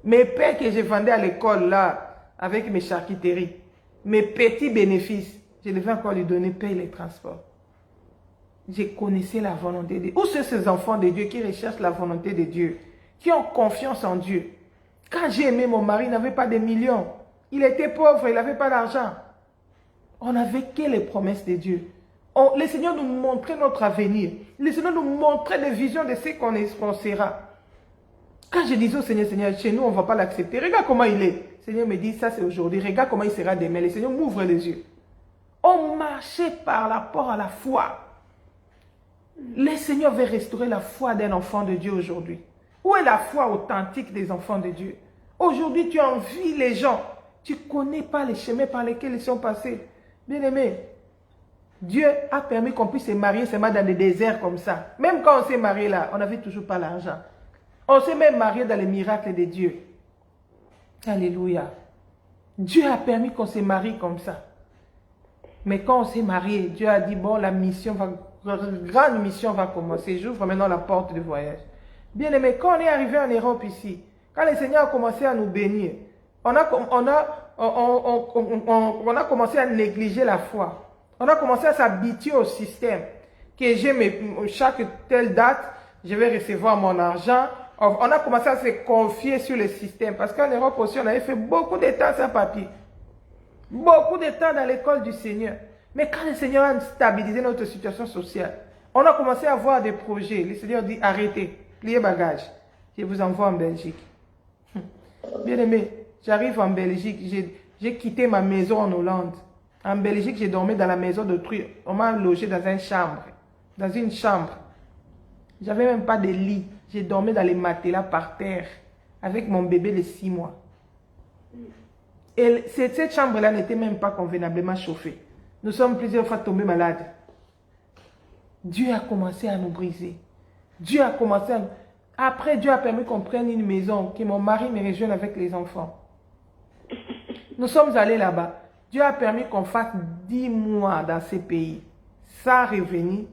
Mes pains que je vendais à l'école, là, avec mes charcuteries, mes petits bénéfices, je devais encore lui donner, payer les transports. Je connaissais la volonté de Dieu. Où sont ces enfants de Dieu qui recherchent la volonté de Dieu, qui ont confiance en Dieu? Quand j'ai aimé mon mari, il n'avait pas de millions. Il était pauvre, il n'avait pas d'argent. On n'avait que les promesses de Dieu. Le Seigneur nous montrait notre avenir. Le Seigneur nous montrait les visions de ce qu'on sera. Quand je disais au Seigneur, Seigneur, chez nous, on ne va pas l'accepter. Regarde comment il est. Le Seigneur me dit, ça c'est aujourd'hui. Regarde comment il sera demain. Le Seigneur m'ouvre les yeux. On marchait par rapport à la foi. Le Seigneur veut restaurer la foi d'un enfant de Dieu aujourd'hui. Où est la foi authentique des enfants de Dieu? Aujourd'hui, tu envies les gens. Tu ne connais pas les chemins par lesquels ils sont passés. Bien-aimé, Dieu a permis qu'on puisse se marier seulement dans des déserts comme ça. Même quand on s'est marié là, on n'avait toujours pas l'argent. On s'est même marié dans les miracles de Dieu. Alléluia. Dieu a permis qu'on se marie comme ça. Mais quand on s'est marié, Dieu a dit, bon, la grande mission va commencer. J'ouvre maintenant la porte du voyage. Bien-aimé, quand on est arrivé en Europe ici, quand le Seigneur a commencé à nous bénir, on a commencé à négliger la foi. On a commencé à s'habituer au système. Que chaque telle date, je vais recevoir mon argent. On a commencé à se confier sur le système. Parce qu'en Europe aussi, on avait fait beaucoup de temps sans papier. Beaucoup de temps dans l'école du Seigneur. Mais quand le Seigneur a stabilisé notre situation sociale, on a commencé à avoir des projets. Le Seigneur dit, arrêtez, pliez bagages. Je vous envoie en Belgique. Bien aimé, j'arrive en Belgique. J'ai quitté ma maison en Hollande. En Belgique, j'ai dormi dans la maison d'autrui. On m'a logé dans une chambre. Dans une chambre. J'avais même pas de lit. J'ai dormi dans les matelas par terre. Avec mon bébé de 6 mois. Et cette chambre-là n'était même pas convenablement chauffée. Nous sommes plusieurs fois tombés malades. Dieu a commencé à nous briser. Dieu a commencé à... Après, Dieu a permis qu'on prenne une maison, que mon mari me rejoigne avec les enfants. Nous sommes allés là-bas. Dieu a permis qu'on fasse 10 mois dans ces pays, sans revenu,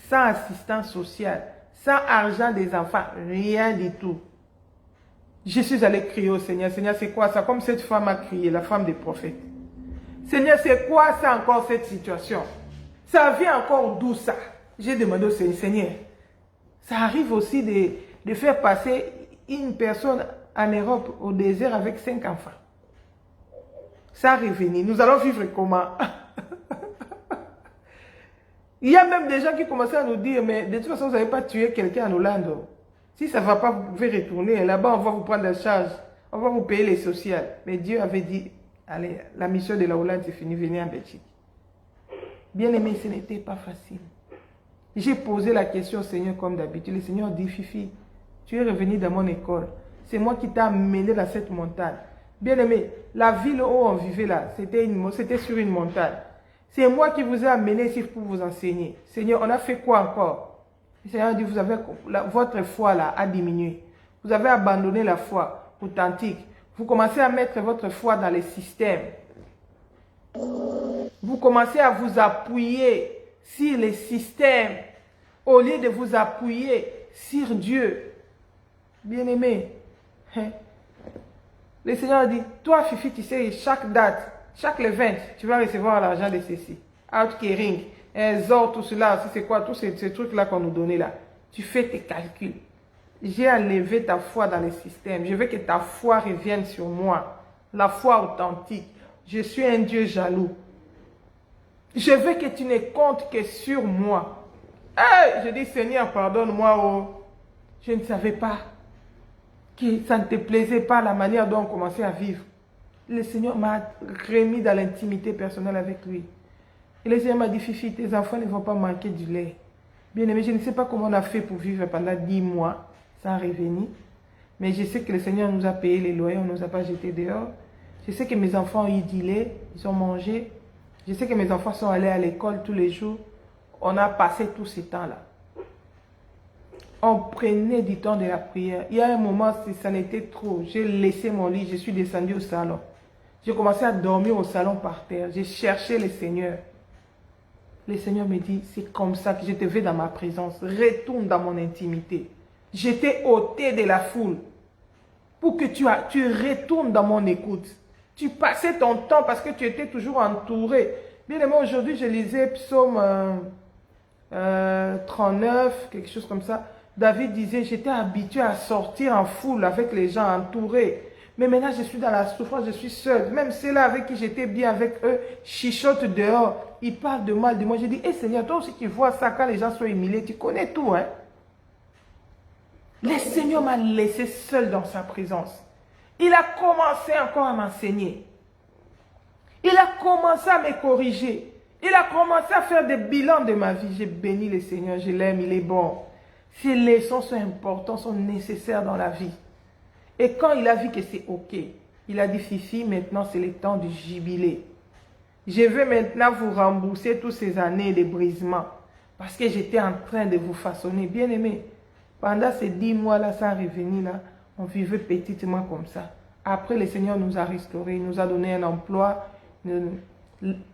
sans assistance sociale, sans argent des enfants, rien du tout. Je suis allé crier au Seigneur. Seigneur, c'est quoi ça? Comme cette femme a crié, la femme des prophètes. Seigneur, c'est quoi ça encore cette situation? Ça vient encore d'où ça? J'ai demandé au Seigneur, Seigneur, ça arrive aussi de faire passer une personne en Europe au désert avec 5 enfants. Ça revenu. Nous allons vivre comment? Il y a même des gens qui commençaient à nous dire, mais de toute façon, vous n'avez pas tué quelqu'un en Hollande. Si ça ne va pas, vous pouvez retourner. Là-bas, on va vous prendre en charge. On va vous payer les sociales. Mais Dieu avait dit, allez, la mission de la Hollande, c'est fini, venez en Belgique. Bien aimé, ce n'était pas facile. J'ai posé la question au Seigneur comme d'habitude. Le Seigneur dit, Fifi, tu es revenu dans mon école. C'est moi qui t'ai amené dans cette montagne. Bien aimé, la ville où on vivait là, c'était sur une montagne. C'est moi qui vous ai amené ici pour vous enseigner. Seigneur, on a fait quoi encore? Le Seigneur dit, votre foi là a diminué. Vous avez abandonné la foi authentique. Vous commencez à mettre votre foi dans les systèmes. Vous commencez à vous appuyer sur les systèmes au lieu de vous appuyer sur Dieu. Bien-aimé, le Seigneur dit, toi Fifi, tu sais, chaque date, chaque le 20, tu vas recevoir l'argent de ceci. Outkering, Zor, tout cela, c'est quoi, tous ces trucs-là qu'on nous donnait là. Tu fais tes calculs. J'ai enlevé ta foi dans les systèmes. Je veux que ta foi revienne sur moi. La foi authentique. Je suis un Dieu jaloux. Je veux que tu ne comptes que sur moi. Hey, je dis, Seigneur, pardonne-moi. Oh. Je ne savais pas que ça ne te plaisait pas la manière dont on commençait à vivre. Le Seigneur m'a remis dans l'intimité personnelle avec lui. Et le Seigneur m'a dit, Fifi, tes enfants ne vont pas manquer du lait. Bien aimé, je ne sais pas comment on a fait pour vivre pendant 10 mois sans revenu. Mais je sais que le Seigneur nous a payé les loyers, on ne nous a pas jetés dehors. Je sais que mes enfants ont eu du lait, ils ont mangé. Je sais que mes enfants sont allés à l'école tous les jours. On a passé tous ces temps-là. On prenait du temps de la prière. Il y a un moment, ça n'était trop. J'ai laissé mon lit, je suis descendu au salon. J'ai commencé à dormir au salon par terre. J'ai cherché le Seigneur. Le Seigneur me dit, c'est comme ça que je te veux dans ma présence. Retourne dans mon intimité. Je t'ai ôté de la foule pour que tu retournes dans mon écoute. Tu passais ton temps parce que tu étais toujours entouré. Bien aimé, aujourd'hui, je lisais Psaume 39, quelque chose comme ça. David disait, j'étais habitué à sortir en foule avec les gens entourés. Mais maintenant, je suis dans la souffrance, je suis seul. Même ceux-là avec qui j'étais bien avec eux, chichotent dehors. Ils parlent de mal de moi. Je dis, hé Seigneur, toi aussi tu vois ça quand les gens sont humiliés. Tu connais tout, hein. Le Seigneur m'a laissé seul dans sa présence. Il a commencé encore à m'enseigner. Il a commencé à me corriger. Il a commencé à faire des bilans de ma vie. J'ai béni le Seigneur, je l'aime, il est bon. Ces leçons sont importantes, sont nécessaires dans la vie. Et quand il a vu que c'est ok, il a dit, Fifi, maintenant c'est le temps du jubilé. Je vais maintenant vous rembourser toutes ces années de brisement. Parce que j'étais en train de vous façonner. Bien aimé, pendant ces 10 mois-là, sans revenu là, on vivait petitement comme ça. Après, le Seigneur nous a restaurés, il nous a donné un emploi.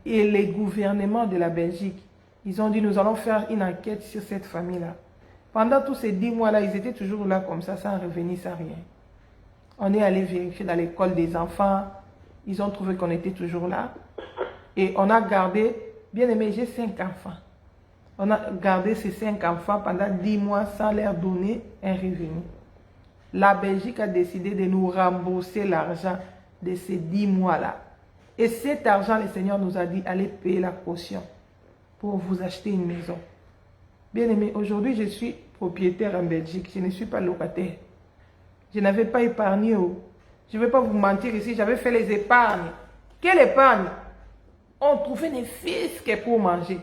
Et les gouvernements de la Belgique, ils ont dit, nous allons faire une enquête sur cette famille-là. Pendant tous ces 10 mois-là, ils étaient toujours là comme ça, sans revenu, sans rien. On est allé vérifier dans l'école des enfants. Ils ont trouvé qu'on était toujours là. Et on a gardé, bien aimé, j'ai 5 enfants. On a gardé ces 5 enfants pendant 10 mois sans leur donner un revenu. La Belgique a décidé de nous rembourser l'argent de ces 10 mois-là. Et cet argent, le Seigneur nous a dit, allez payer la caution pour vous acheter une maison. Bien aimé, aujourd'hui, je suis propriétaire en Belgique. Je ne suis pas locataire. Je n'avais pas épargné. Je ne vais pas vous mentir ici, j'avais fait les épargnes. Quelle épargne? On trouvait des fiscs pour manger.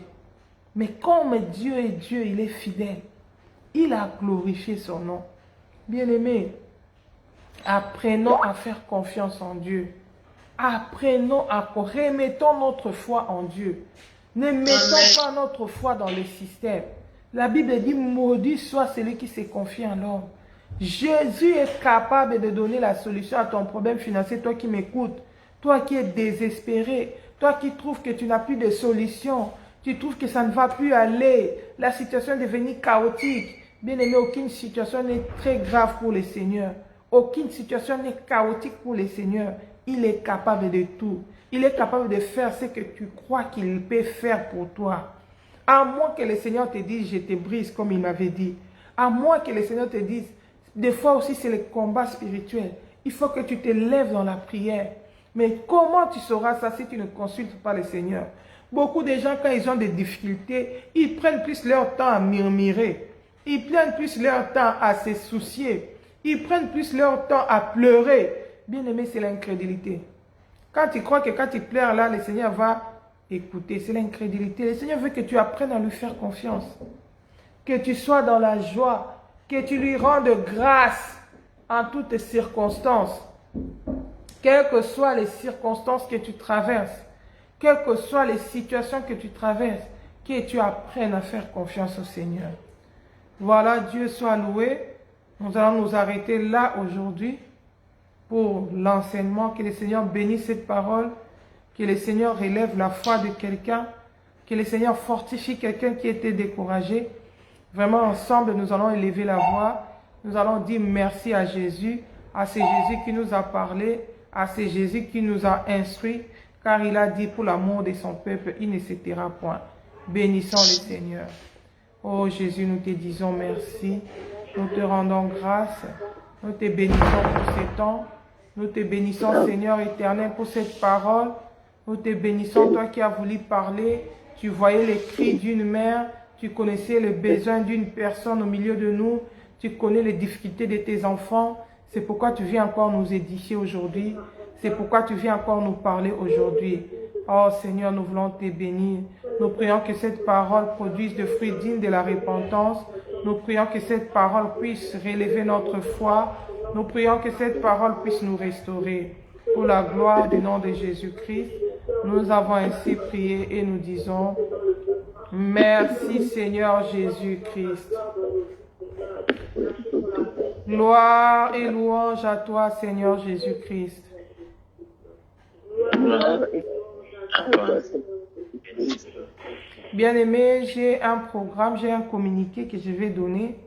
Mais comme Dieu est Dieu, il est fidèle. Il a glorifié son nom. Bien-aimés, apprenons à faire confiance en Dieu. Apprenons remettons notre foi en Dieu. Ne mettons pas notre foi dans le système. La Bible dit, maudit soit celui qui se confie en l'homme. Jésus est capable de donner la solution à ton problème financier, toi qui m'écoutes, toi qui es désespéré, toi qui trouves que tu n'as plus de solution, tu trouves que ça ne va plus aller, la situation est devenue chaotique. Bien aimé, aucune situation n'est très grave pour le Seigneur. Aucune situation n'est chaotique pour le Seigneur. Il est capable de tout. Il est capable de faire ce que tu crois qu'il peut faire pour toi. À moins que le Seigneur te dise, je te brise, comme il m'avait dit. À moins que le Seigneur te dise, des fois aussi c'est le combat spirituel. Il faut que tu te lèves dans la prière. Mais comment tu sauras ça si tu ne consultes pas le Seigneur? Beaucoup de gens, quand ils ont des difficultés, ils prennent plus leur temps à murmurer. Ils prennent plus leur temps à se soucier. Ils prennent plus leur temps à pleurer. Bien aimé, c'est l'incrédulité. Quand tu crois que quand tu pleures là, le Seigneur va écouter, c'est l'incrédulité. Le Seigneur veut que tu apprennes à lui faire confiance. Que tu sois dans la joie. Que tu lui rendes grâce en toutes circonstances. Quelles que soient les circonstances que tu traverses. Quelles que soient les situations que tu traverses. Que tu apprennes à faire confiance au Seigneur. Voilà, Dieu soit loué. Nous allons nous arrêter là aujourd'hui pour l'enseignement. Que le Seigneur bénisse cette parole. Que le Seigneur relève la foi de quelqu'un. Que le Seigneur fortifie quelqu'un qui était découragé. Vraiment, ensemble, nous allons élever la voix. Nous allons dire merci à Jésus. À ce Jésus qui nous a parlé. À ce Jésus qui nous a instruit. Car il a dit, pour l'amour de son peuple, il ne se taira point. Bénissons le Seigneur. Oh Jésus, nous te disons merci. Nous te rendons grâce. Nous te bénissons pour ce temps. Nous te bénissons, Seigneur éternel, pour cette parole. Nous te bénissons, toi qui as voulu parler. Tu voyais les cris d'une mère. Tu connaissais les besoins d'une personne au milieu de nous. Tu connais les difficultés de tes enfants. C'est pourquoi tu viens encore nous édifier aujourd'hui. C'est pourquoi tu viens encore nous parler aujourd'hui. Oh Seigneur, nous voulons te bénir. Nous prions que cette parole produise des fruits dignes de la repentance. Nous prions que cette parole puisse relever notre foi. Nous prions que cette parole puisse nous restaurer. Pour la gloire du nom de Jésus-Christ, nous avons ainsi prié et nous disons, merci Seigneur Jésus-Christ. Gloire et louange à toi, Seigneur Jésus-Christ. Gloire et à toi, Seigneur Jésus-Christ. Bien-aimé, j'ai un programme, j'ai un communiqué que je vais donner.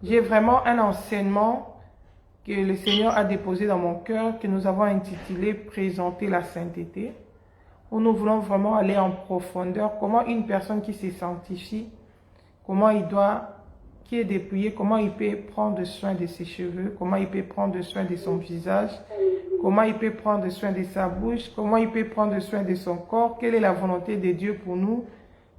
J'ai vraiment un enseignement que le Seigneur a déposé dans mon cœur, que nous avons intitulé « Présenter la sainteté », où nous voulons vraiment aller en profondeur, comment une personne qui se sanctifie, comment il doit, qui est dépouillé, comment il peut prendre soin de ses cheveux, comment il peut prendre soin de son visage, comment il peut prendre soin de sa bouche, comment il peut prendre soin de son corps, quelle est la volonté de Dieu pour nous,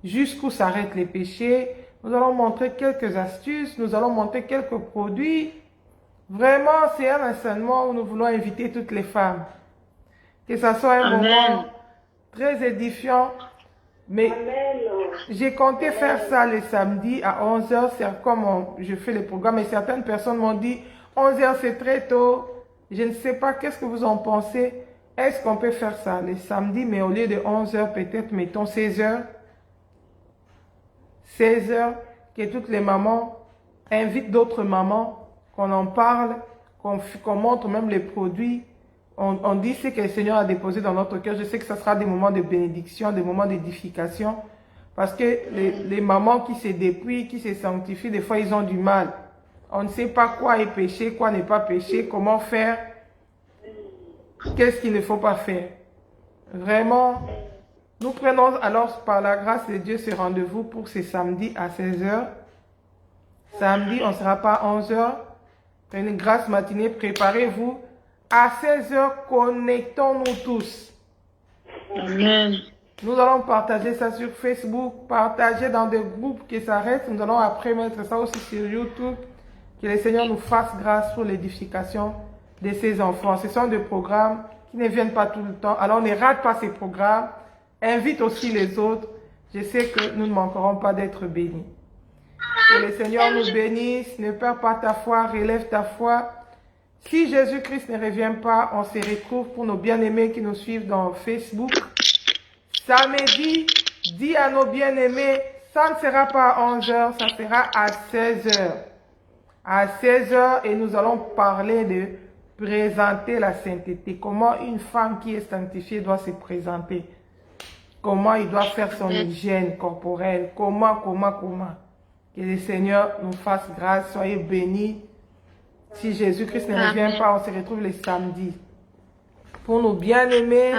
jusqu'où s'arrêtent les péchés. Nous allons montrer quelques astuces, nous allons montrer quelques produits. Vraiment, c'est un enseignement où nous voulons inviter toutes les femmes. Que ça soit un moment très édifiant. Mais j'ai compté faire ça le samedi à 11h. C'est comme je fais le programme. Et certaines personnes m'ont dit 11h c'est très tôt. Je ne sais pas, qu'est-ce que vous en pensez? Est-ce qu'on peut faire ça le samedi, mais au lieu de 11h, peut-être mettons 16h? 16h, que toutes les mamans invitent d'autres mamans, qu'on en parle, qu'on montre même les produits. On dit ce que le Seigneur a déposé dans notre cœur. Je sais que ce sera des moments de bénédiction, des moments d'édification. Parce que les mamans qui se dépouillent, qui se sanctifient, des fois ils ont du mal. On ne sait pas quoi est péché, quoi n'est pas péché, comment faire, qu'est-ce qu'il ne faut pas faire. Vraiment, nous prenons alors par la grâce de Dieu ce rendez-vous pour ce samedi à 16h. Samedi, on ne sera pas à 11h. Une grâce matinée, préparez-vous. À 16h, connectons-nous tous. Amen. Nous allons partager ça sur Facebook, partager dans des groupes qui s'arrêtent. Nous allons après mettre ça aussi sur YouTube. Que le Seigneur nous fasse grâce pour l'édification de ses enfants. Ce sont des programmes qui ne viennent pas tout le temps. Alors ne rate pas ces programmes. Invite aussi les autres. Je sais que nous ne manquerons pas d'être bénis. Que le Seigneur nous bénisse. Ne perds pas ta foi, relève ta foi. Si Jésus-Christ ne revient pas, on se retrouve pour nos bien-aimés qui nous suivent dans Facebook. Samedi, dis à nos bien-aimés, ça ne sera pas à 11h, ça sera à 16h. À 16h, et nous allons parler de présenter la sainteté. Comment une femme qui est sanctifiée doit se présenter. Comment il doit faire son hygiène corporelle. Comment. Que le Seigneur nous fasse grâce. Soyez bénis. Si Jésus-Christ ne revient pas, on se retrouve le samedi. Pour nos bien-aimés.